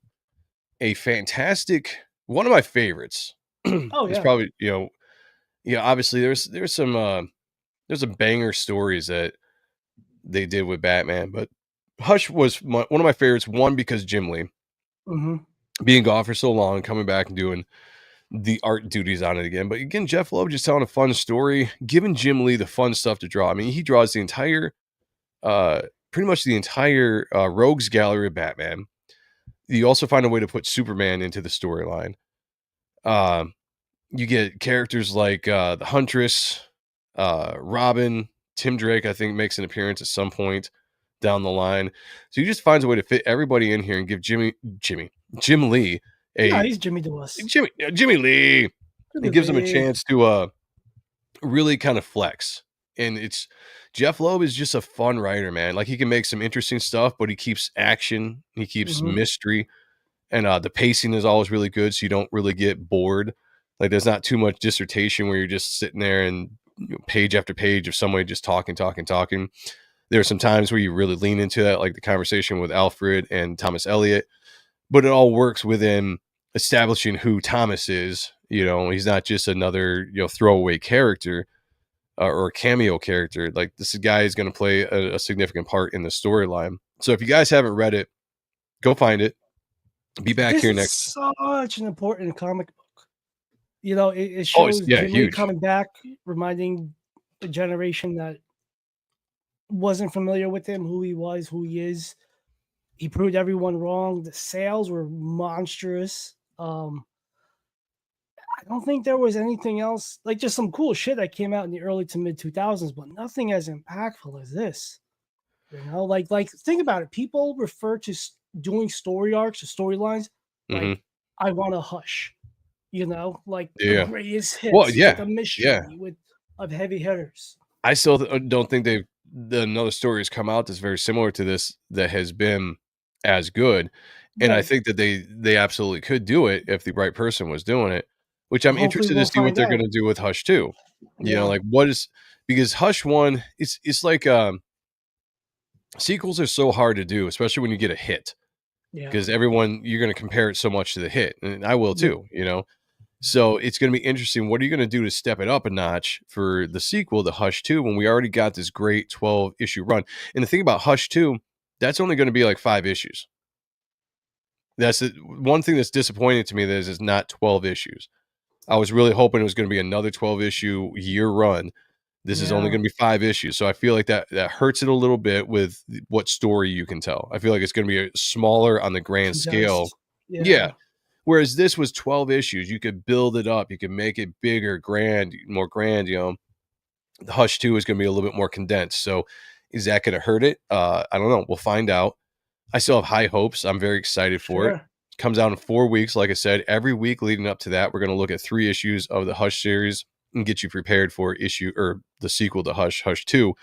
A fantastic, one of my favorites. Oh It's yeah. probably, you know, yeah. Obviously, there's some banger stories that they did with Batman, but Hush was one of my favorites. One, because Jim Lee Mhm. being gone for so long, coming back and doing the art duties on it again. But again, Jeff Loeb just telling a fun story, giving Jim Lee the fun stuff to draw. I mean, he draws the entire, pretty much the entire Rogues Gallery of Batman. You also find a way to put Superman into the storyline. You get characters like the Huntress, Robin, Tim Drake, I think makes an appearance at some point down the line. So he just finds a way to fit everybody in here and give Jim Lee Yeah, he's Jimmy to us. Jimmy Lee. It gives him a chance to really kind of flex. And it's Jeff Loeb is just a fun writer, man. Like he can make some interesting stuff, but he keeps action, he keeps mystery, and the pacing is always really good, so you don't really get bored. Like there's not too much dissertation where you're just sitting there and page after page of somebody just talking. There are some times where you really lean into that, like the conversation with Alfred and Thomas Elliot, but it all works within establishing who Thomas is. You know, he's not just another, you know, throwaway character or a cameo character. Like this guy is going to play a significant part in the storyline. So if you guys haven't read it, go find it. Be back This here is next. such an important comic book. You know, it shows Jim Lee huge. coming back, reminding the generation that wasn't familiar with him, who he was, who he is. He proved everyone wrong. The sales were monstrous. I don't think there was anything else, like just some cool shit that came out in the early to mid 2000s, but nothing as impactful as this. You know, like think about it. People refer to doing story arcs or storylines like I Want to Hush. You know, like the greatest hits with a mystery with of heavy hitters. I still don't think another story has come out that's very similar to this that has been as good. And I Right. think that they absolutely could do it if the right person was doing it, which I'm Hopefully interested to we'll see what find they're out. going to do with Hush 2. You know, Yeah. like what is, because Hush 1, it's like sequels are so hard to do, especially when you get a hit, Yeah. because everyone, you're going to compare it so much to the hit, and I will Yeah. too, you know. So it's going to be interesting. What are you going to do to step it up a notch for the sequel to Hush 2 when we already got this great 12 issue run? And the thing about Hush 2, that's only going to be like 5 issues. That's the one thing that's disappointing to me, that is not 12 issues. I was really hoping it was going to be another 12 issue year run. This is only Yeah. going to be 5 issues. So I feel like that hurts it a little bit with what story you can tell. I feel like it's going to be smaller on the grand scale. Condensed. Yeah. Yeah. Whereas this was 12 issues, you could build it up, you could make it bigger, grand, more grand, you know. The Hush 2 is going to be a little bit more condensed. So is that going to hurt it? I don't know. We'll find out. I still have high hopes. I'm very excited for it. Sure. Comes out in 4 weeks. Like I said, every week leading up to that, we're going to look at 3 issues of the Hush series and get you prepared for issue or the sequel to Hush, Hush 2.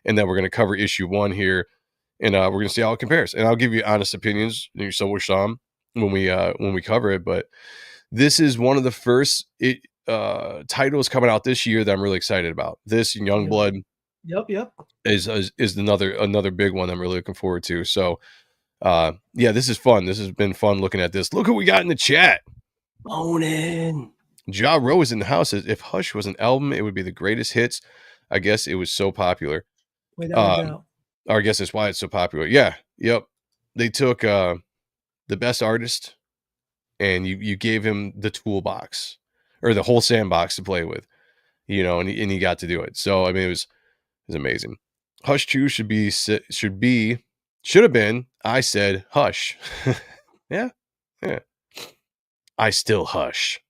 And then we're going to cover issue 1 here. And we're going to see how it compares. And I'll give you honest opinions. So will Sham when we cover it. But this is one of the first titles coming out this year that I'm really excited about. This and Youngblood Yep. is another big one I'm really looking forward to. So yeah, this is fun. This has been fun looking at this. Look who we got in the chat. Bonin. Ja Rose in the house. If Hush was an album, it would be the greatest hits. I guess it was so popular. Without a doubt. Or I guess that's why it's so popular. Yeah. Yep. They took the best artist and you gave him the toolbox or the whole sandbox to play with, you know, and he got to do it. So I mean, it was amazing. Hush 2 should have been. I said Hush. Yeah. I still hush.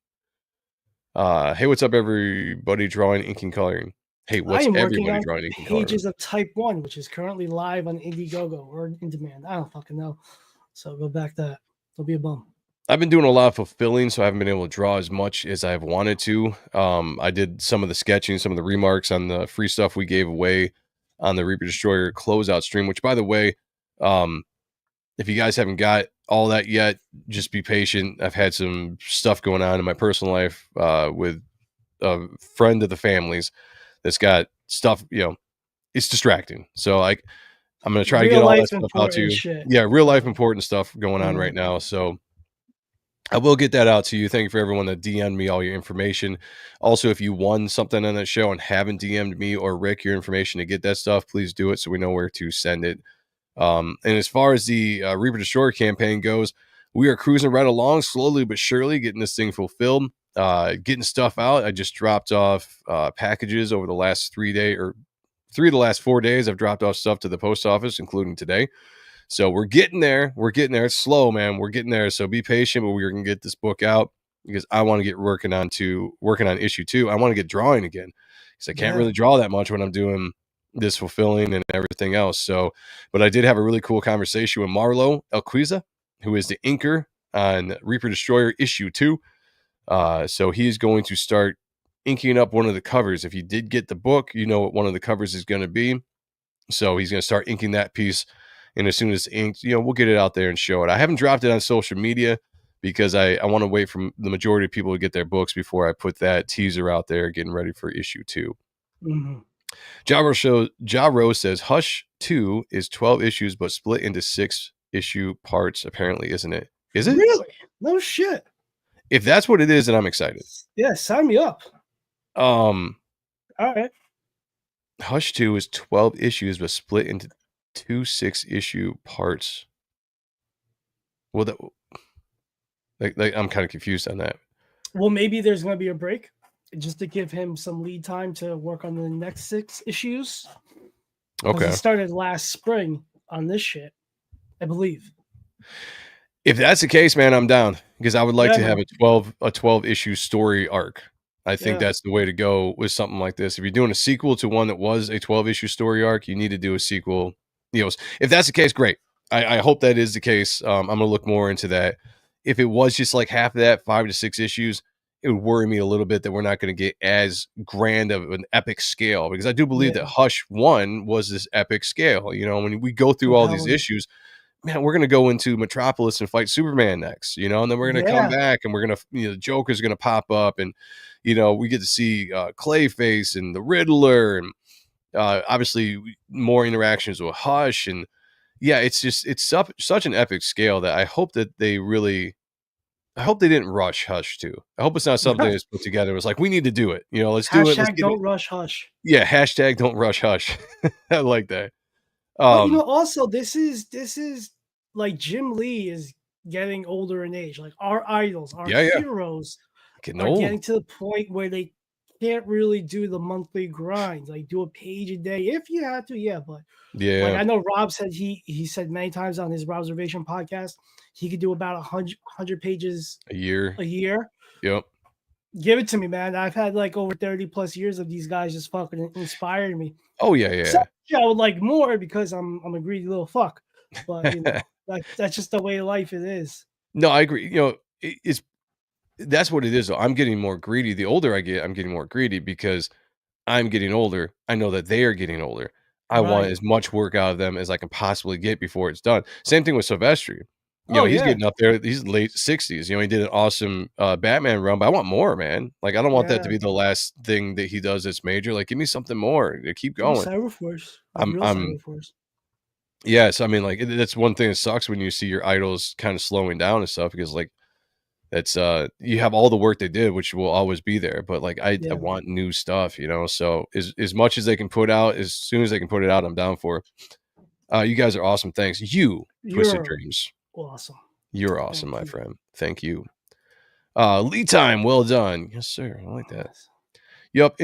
Hey, what's up, everybody drawing, inking, coloring? Hey, I what's am working everybody on drawing, inking, coloring? Pages of Type 1, which is currently live on Indiegogo or in demand. I don't fucking know. So go back to that. It'll be a bum. I've been doing a lot of fulfilling, so I haven't been able to draw as much as I've wanted to. I did some of the sketching, some of the remarks on the free stuff we gave away on the Reaper Destroyer closeout stream, which, by the way, if you guys haven't got all that yet, just be patient. I've had some stuff going on in my personal life with a friend of the family's that's got stuff, you know, it's distracting. So I'm going to try to get all that stuff out to you. Shit. Yeah, real life important stuff going on right now. So I will get that out to you. Thank you for everyone that DM'd me all your information. Also, if you won something on that show and haven't DM'd me or Rick your information to get that stuff, please do it so we know where to send it. And as far as the Reaper Destroyer campaign goes, we are cruising right along, slowly but surely, getting this thing fulfilled, getting stuff out. I just dropped off packages over the last 3 days, or 3 of the last 4 days. I've dropped off stuff to the post office, including today. So we're getting there. We're getting there. It's slow, man. We're getting there. So be patient, but we're going to get this book out because I want to get working on issue 2. I want to get drawing again because I can't really draw that much when I'm doing this fulfilling and everything else. So, but I did have a really cool conversation with Marlo Elquiza, who is the inker on Reaper Destroyer issue 2. So he's going to start inking up one of the covers. If you did get the book, you know what one of the covers is going to be. So he's going to start inking that piece. And as soon as it's inked, you know, we'll get it out there and show it. I haven't dropped it on social media because I want to wait for the majority of people to get their books before I put that teaser out there getting ready for issue 2. Mm-hmm. Ja Rose says Hush 2 is 12 issues but split into 6 issue parts, apparently, isn't it? Is it? Really? No shit. If that's what it is, then I'm excited. Yeah, sign me up. All right. Hush 2 is 12 issues but split into 2 6-issue parts. Well, I'm kind of confused on that. Well, maybe there's going to be a break just to give him some lead time to work on the next 6 issues. Okay. He started last spring on this shit, I believe. If that's the case, man, I'm down because I would like to have a 12 issue story arc. I think that's the way to go with something like this. If you're doing a sequel to one that was a 12 issue story arc, you need to do a sequel. You know, if that's the case, great. I hope that is the case. I'm going to look more into that. If it was just like half of that, 5 to 6 issues, it would worry me a little bit that we're not going to get as grand of an epic scale, because I do believe that Yeah. Hush 1 was this epic scale. You know, when we go through all these Compelling. issues, man, we're going to go into Metropolis and fight Superman next, you know, and then we're going to come Yeah. back and we're going to, you know, Joker's going to pop up, and, you know, we get to see Clayface and the Riddler, and obviously more interactions with Hush. And yeah, it's just, it's such an epic scale that I hope that they really, I hope they didn't rush Hush too. I hope it's not something that's put together. It was like, we need to do it. You know, let's do it. Let's Hashtag get it. don't rush Hush. Yeah. Hashtag don't rush Hush. I like that. But you know, also this is like Jim Lee is getting older in age. Like our idols, our Yeah, yeah. heroes Getting are old. getting to the point where they can't really do the monthly grind. Like do a page a day if you had to, yeah. But like Yeah. I know Rob said he said many times on his Observation podcast he could do about 100 pages A year. a year. Yep. Give it to me, man. I've had like over 30 plus years of these guys just fucking inspiring me. Oh yeah, yeah. So, yeah, I would like more because I'm a greedy little fuck. But you know, that's just the way of life it is. No, I agree. You know, it's that's what it is. Though. I'm getting more greedy. The older I get, I'm getting more greedy because I'm getting older. I know that they are getting older. I want Right. as much work out of them as I can possibly get before it's done. Same thing with Silvestri. You know, Oh he's yeah. getting up there. He's late 60s. You know, he did an awesome Batman run, but I want more, man. Like, I don't want that to Yeah. be the last thing that he does that's major. Like, give me something more. Keep Give me going. Cyberforce. I'm Real Cyberforce. Yes, I mean, like, that's one thing that sucks when you see your idols kind of slowing down and stuff, because like that's you have all the work they did, which will always be there, but like I Yeah. want new stuff, you know. So as much as they can put out, as soon as they can put it out, I'm down for it. You guys are awesome. Thanks. You Twisted You're Dreams. awesome. You're awesome, Thank my you. friend. Thank you. Lead time, well done. Yes, sir. I like that. Yes. Yep.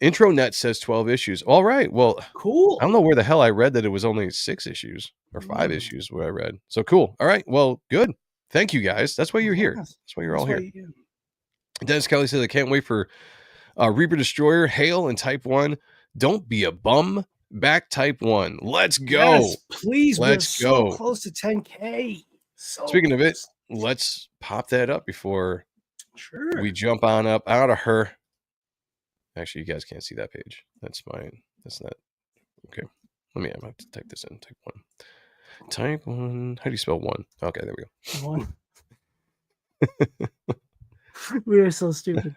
Intro net says 12 issues. All right. Well, Cool. I don't know where the hell I read that it was only 6 issues or 5 issues what I read. So cool. All right. Well, good. Thank you guys. That's why you're here. Yes. That's why you're all That's here. why you- Dennis Kelly says, I can't wait for Reaper Destroyer, Hail, and Type 1. Don't be a bum. Back Type 1. Let's go. Yes, please. Let's We're go. so close to 10K. So Speaking of it, close. let's pop that up before Sure. we jump on up out of her. Actually, you guys can't see that page. That's mine. That's not. Okay. I'm going to have to type this in. Type 1. Type 1. How do you spell 1? Okay, there we go. One. We are so stupid.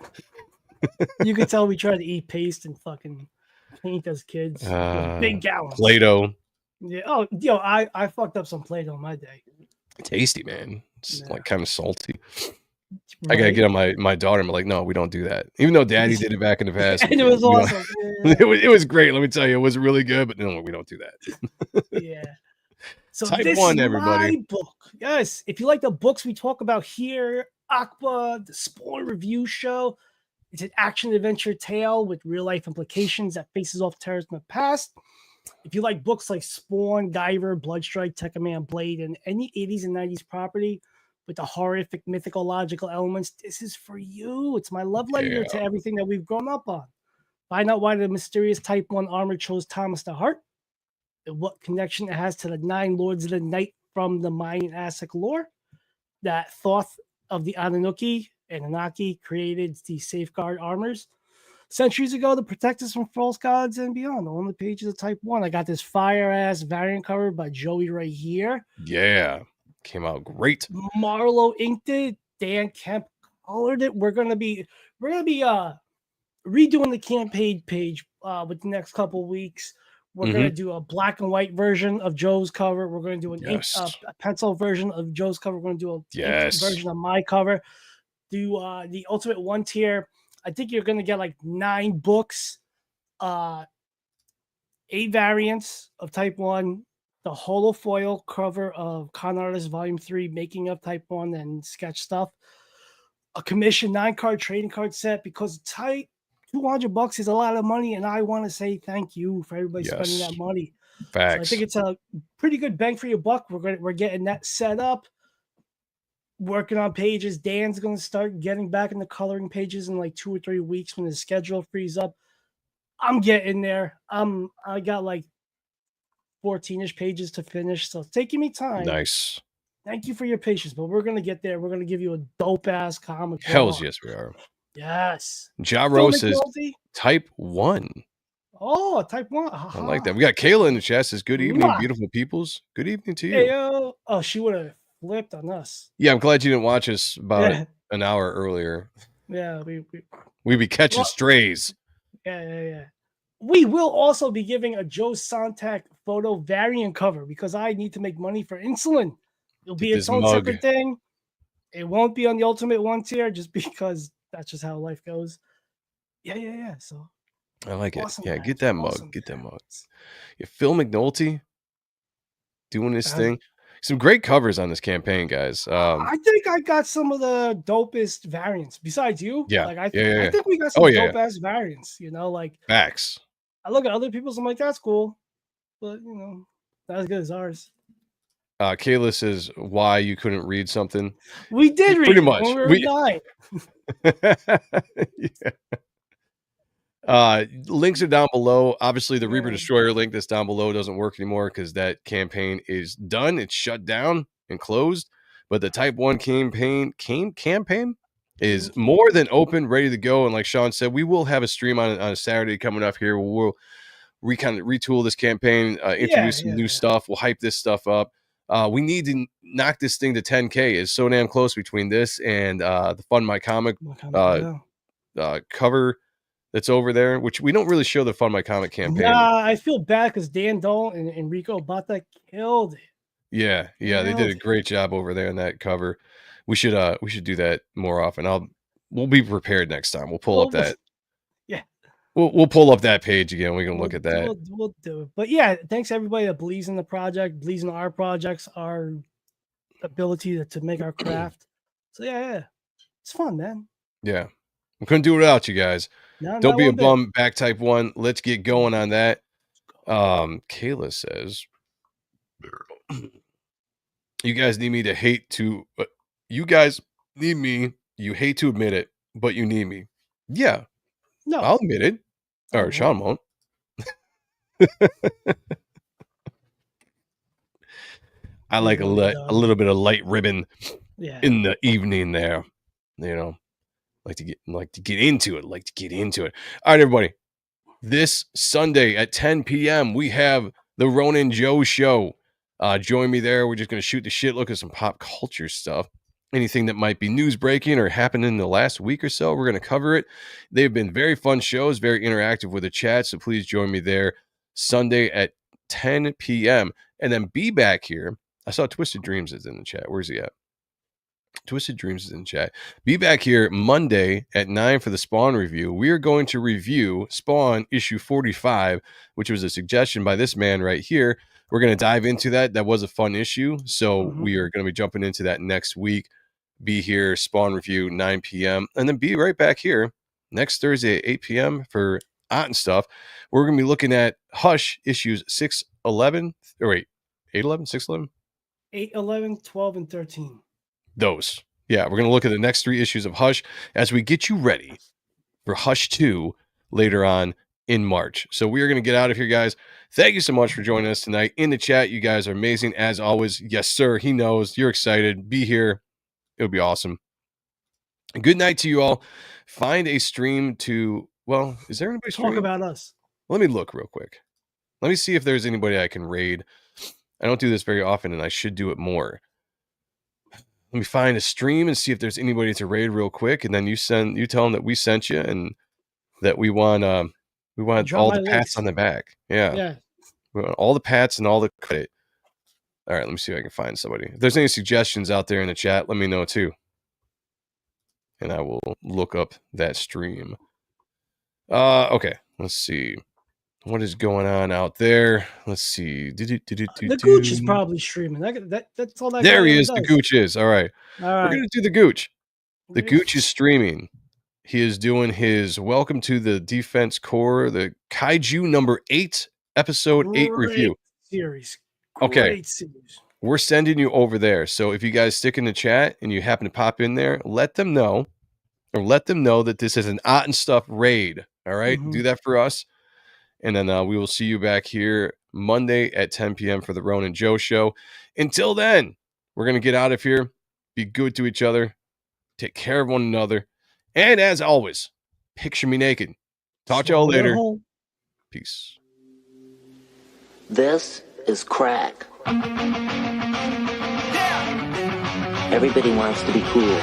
You could tell we tried to eat paste and fucking paint as kids with big gallons. Play-Doh. Yeah. Oh, yo, I fucked up some Play-Doh in my day. Tasty, man. It's Yeah. like kind of salty. I gotta Right? get on my daughter. I'm like, no, we don't do that. Even though Daddy did it back in the past, And it was we don't- awesome. Yeah. it was great. Let me tell you, it was really good. But no, we don't do that. Yeah. So Type this 1, is everybody. my book. Yes. If you like the books we talk about here, Aqua, the Spoiler Review Show, it's an action adventure tale with real life implications that faces off terrorism in the past. If you like books like Spawn, Guyver, Bloodstrike, Tekken Man, Blade, and any 80s and 90s property with the horrific mythological elements, this is for you. It's my love letter to everything that we've grown up on. Find out why the mysterious Type 1 armor chose Thomas the Heart, and what connection it has to the 9 Lords of the Night from the Mayan Aztec lore, that Thoth of the Anunnaki and Anunnaki created the safeguard armors centuries ago to protect us from false gods and beyond. On the pages of Type 1, I got this fire-ass variant cover by Joey right here. Yeah. Came out great. Marlowe inked it. Dan Kemp colored it. We're gonna be redoing the campaign page with the next couple of weeks. We're gonna do a black and white version of Joe's cover. We're gonna do an ink, a pencil version of Joe's cover. We're gonna do a ink version of my cover. Do the Ultimate 1 tier. I think you're gonna get like 9 books, 8 variants of Type 1, the holofoil cover of Con Artist Volume 3, making of Type 1 and sketch stuff, a commission 9-card trading card set, because Type $200 is a lot of money, and I want to say thank you for everybody spending that money. Facts. So I think it's a pretty good bang for your buck. We're getting that set up, working on pages. Dan's going to start getting back into coloring pages in like 2 or 3 weeks when his schedule frees up. I'm getting there. I got like 14-ish pages to finish, so it's taking me time. Nice. Thank you for your patience, but we're gonna get there. We're gonna give you a dope ass comic. Hells raw. yes, we are. Yes. Jaro Phil says McNulty. type 1. Oh, type 1. I like that. Aha. We got Kayla in the chat. Says, good evening, Mwah. beautiful peoples. Good evening to you. Ayo. Oh, she would have flipped on us. Yeah, I'm glad you didn't watch us about Yeah. an hour earlier. Yeah, We'd be catching Well- strays. yeah. We will also be giving a Joe Sonntag photo variant cover because I need to make money for insulin. It'll be Get its this own mug. separate thing. It won't be on the Ultimate One tier just because that's just how life goes. Yeah. So I like it. awesome, Yeah, guys. get that mug. Awesome, Get that mug. guys. Yeah, Phil McNulty doing this Um, thing. Some great covers on this campaign, guys. I think I got some of the dopest variants besides you. Yeah, Like I yeah. think we got some Oh, yeah. dope ass variants. Like Facts. I look at other people's, I'm like, that's cool, but not as good as ours. Kayla says why you couldn't read something. We did read Pretty it much. when we were 9. Yeah. Links are down below. Obviously, the Reaper Yeah. Destroyer link that's down below doesn't work anymore because that campaign is done. It's shut down and closed. But the Type 1 campaign is more than open, ready to go. And like Sean said, we will have a stream on a Saturday coming up here. We'll kind of retool this campaign, introduce some new stuff. We'll hype this stuff up. We need to knock this thing to 10K. It's so damn close between this and the Fund My Comic cover that's over there, which we don't really show the Fund My Comic campaign. Nah, I feel bad because Dan Dole and Enrico Bata killed it. Yeah, they did a great job over there in that cover. We should do that more often. We'll be prepared next time. We'll pull up that. Yeah. We'll pull up that page again. We can look at that. We'll do it. But yeah, thanks everybody that believes in the project, believes in our projects, our ability to make our craft. So yeah. It's fun, man. Yeah. We couldn't do it without you guys. No, don't be a bit. bum. Back Type 1. Let's get going on that. Kayla says, you guys need me to hate to. You guys need me. You hate to admit it, but you need me. Yeah. No, I'll admit it. Or Sean won't. I like a little bit of light ribbon in the evening there. Like to get into it. All right, everybody. This Sunday at 10 p.m. we have the Ronan Joe Show. Join me there. We're just going to shoot the shit, look at some pop culture stuff. Anything that might be news breaking or happened in the last week or so, we're going to cover it. They've been very fun shows, very interactive with the chat. So please join me there Sunday at 10 p.m. And then be back here. I saw Twisted Dreams is in the chat. Where's he at? Twisted Dreams is in chat. Be back here Monday at 9 for the Spawn review. We are going to review Spawn issue 45, which was a suggestion by this man right here. We're going to dive into that. That was a fun issue. So we are going to be jumping into that next week. Be here, Spawn review, 9 p.m. And then be right back here next Thursday at 8 p.m. for Ahrent stuff. We're going to be looking at Hush issues 611. Or wait, 811, 611? 8, 11, 12, and 13. Those. Yeah, we're going to look at the next 3 issues of Hush as we get you ready for Hush 2 later on in March. So we are going to get out of here, guys. Thank you so much for joining us tonight. In the chat, you guys are amazing as always. Yes, sir. He knows. You're excited. Be here. It'll be awesome. Good night to you all. Find a stream to, well, is there anybody streaming? Talk about us. Let me look real quick. Let me see if there's anybody I can raid. I don't do this very often, and I should do it more. Let me find a stream and see if there's anybody to raid real quick, and then you tell them that we sent you and that we want all the pats on the back. Yeah. We want all the pats and all the credit. All right, let me see if I can find somebody. If there's any suggestions out there in the chat, let me know too. And I will look up that stream. Okay, let's see. What is going on out there? Let's see. The Gooch is probably streaming. That's all that. There he is. The Gooch is. All right. All right. We're going to do the Gooch. The Gooch is streaming. He is doing his Welcome to the Defense Corps, the Kaiju number 8, episode 8 review. Series. Okay. Great series. We're sending you over there. So if you guys stick in the chat and you happen to pop in there, let them know that this is an Ahrent stuff raid. All right. Do that for us. And then we will see you back here Monday at 10 p.m. for the Ronan Joe Show. Until then, We're going to get out of here. Be good to each other. Take care of one another. And as always, picture me naked. Talk to y'all later. Peace. This is crack. Everybody wants to be cool.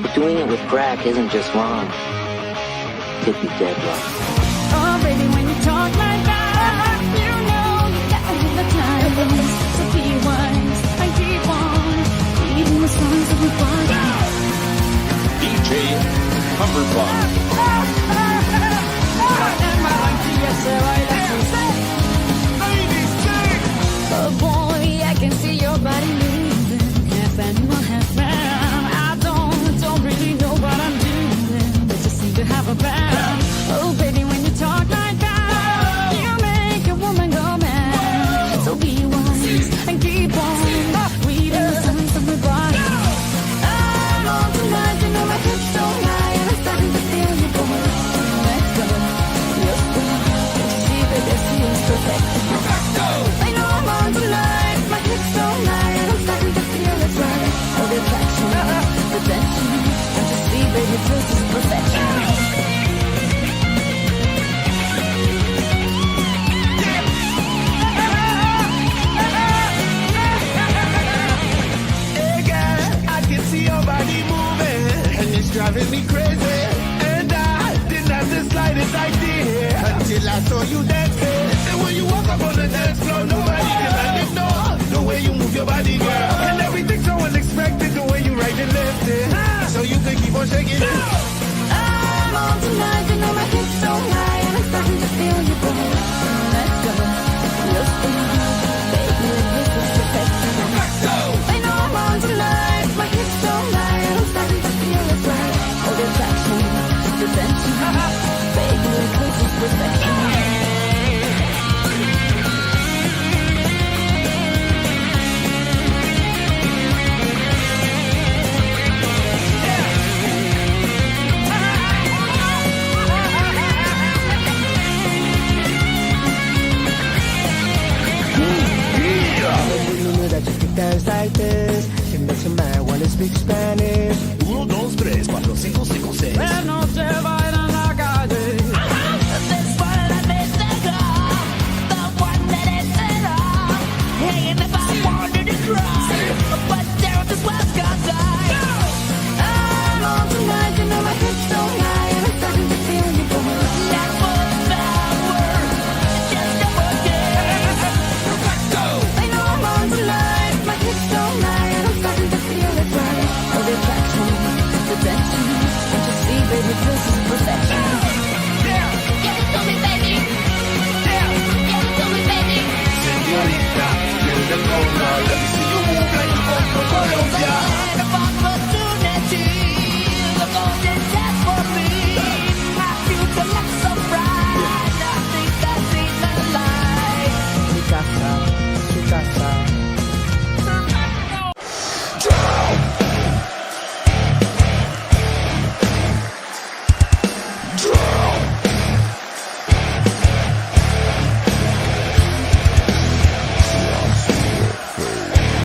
But doing it with crack isn't just wrong. It could be dead wrong. Oh, baby, when you talk like that, you know you got me hypnotized. So be wise and keep on reading the songs of the body. DJ Humberbug. Oh boy, I can see your body moving, half animal, half man. I don't really know what I'm doing, but just seem to have a band. Oh baby, when you talk like that, you make a woman go mad. So be wise and keep on reading the signs of the body. I'm on tonight, you know my hips don't lie, and I'm starting to feel you, boy. Let go, yes, boy. See that this feels perfect. I know I'm on tonight, my hips don't lie, and I'm starting to feel it's right. Oh, reflection, prevention, and to see, baby, this is perfection. Hey girl, I can see your body moving, and it's driving me crazy. And I didn't have the slightest idea until I saw you dancing. And when you walk up on the dance floor, nobody can ignore the way you move your body, girl. And everything's so unexpected, the way you right and left it, so you can keep on shaking it. I'm on tonight, you know my hips don't lie, and I'm starting to feel you, boy. Let go, let's go, baby, this is perfection. I know I'm on tonight, my hips don't lie, and I'm starting to feel it's right. Oh, reflection, prevention, baby, this is perfection. That you can dance like this. It makes a man want to speak Spanish. 1, 2, 3, 4, 5, 6. No te bailan la calle. Después de la the one that is it all. Hey, in the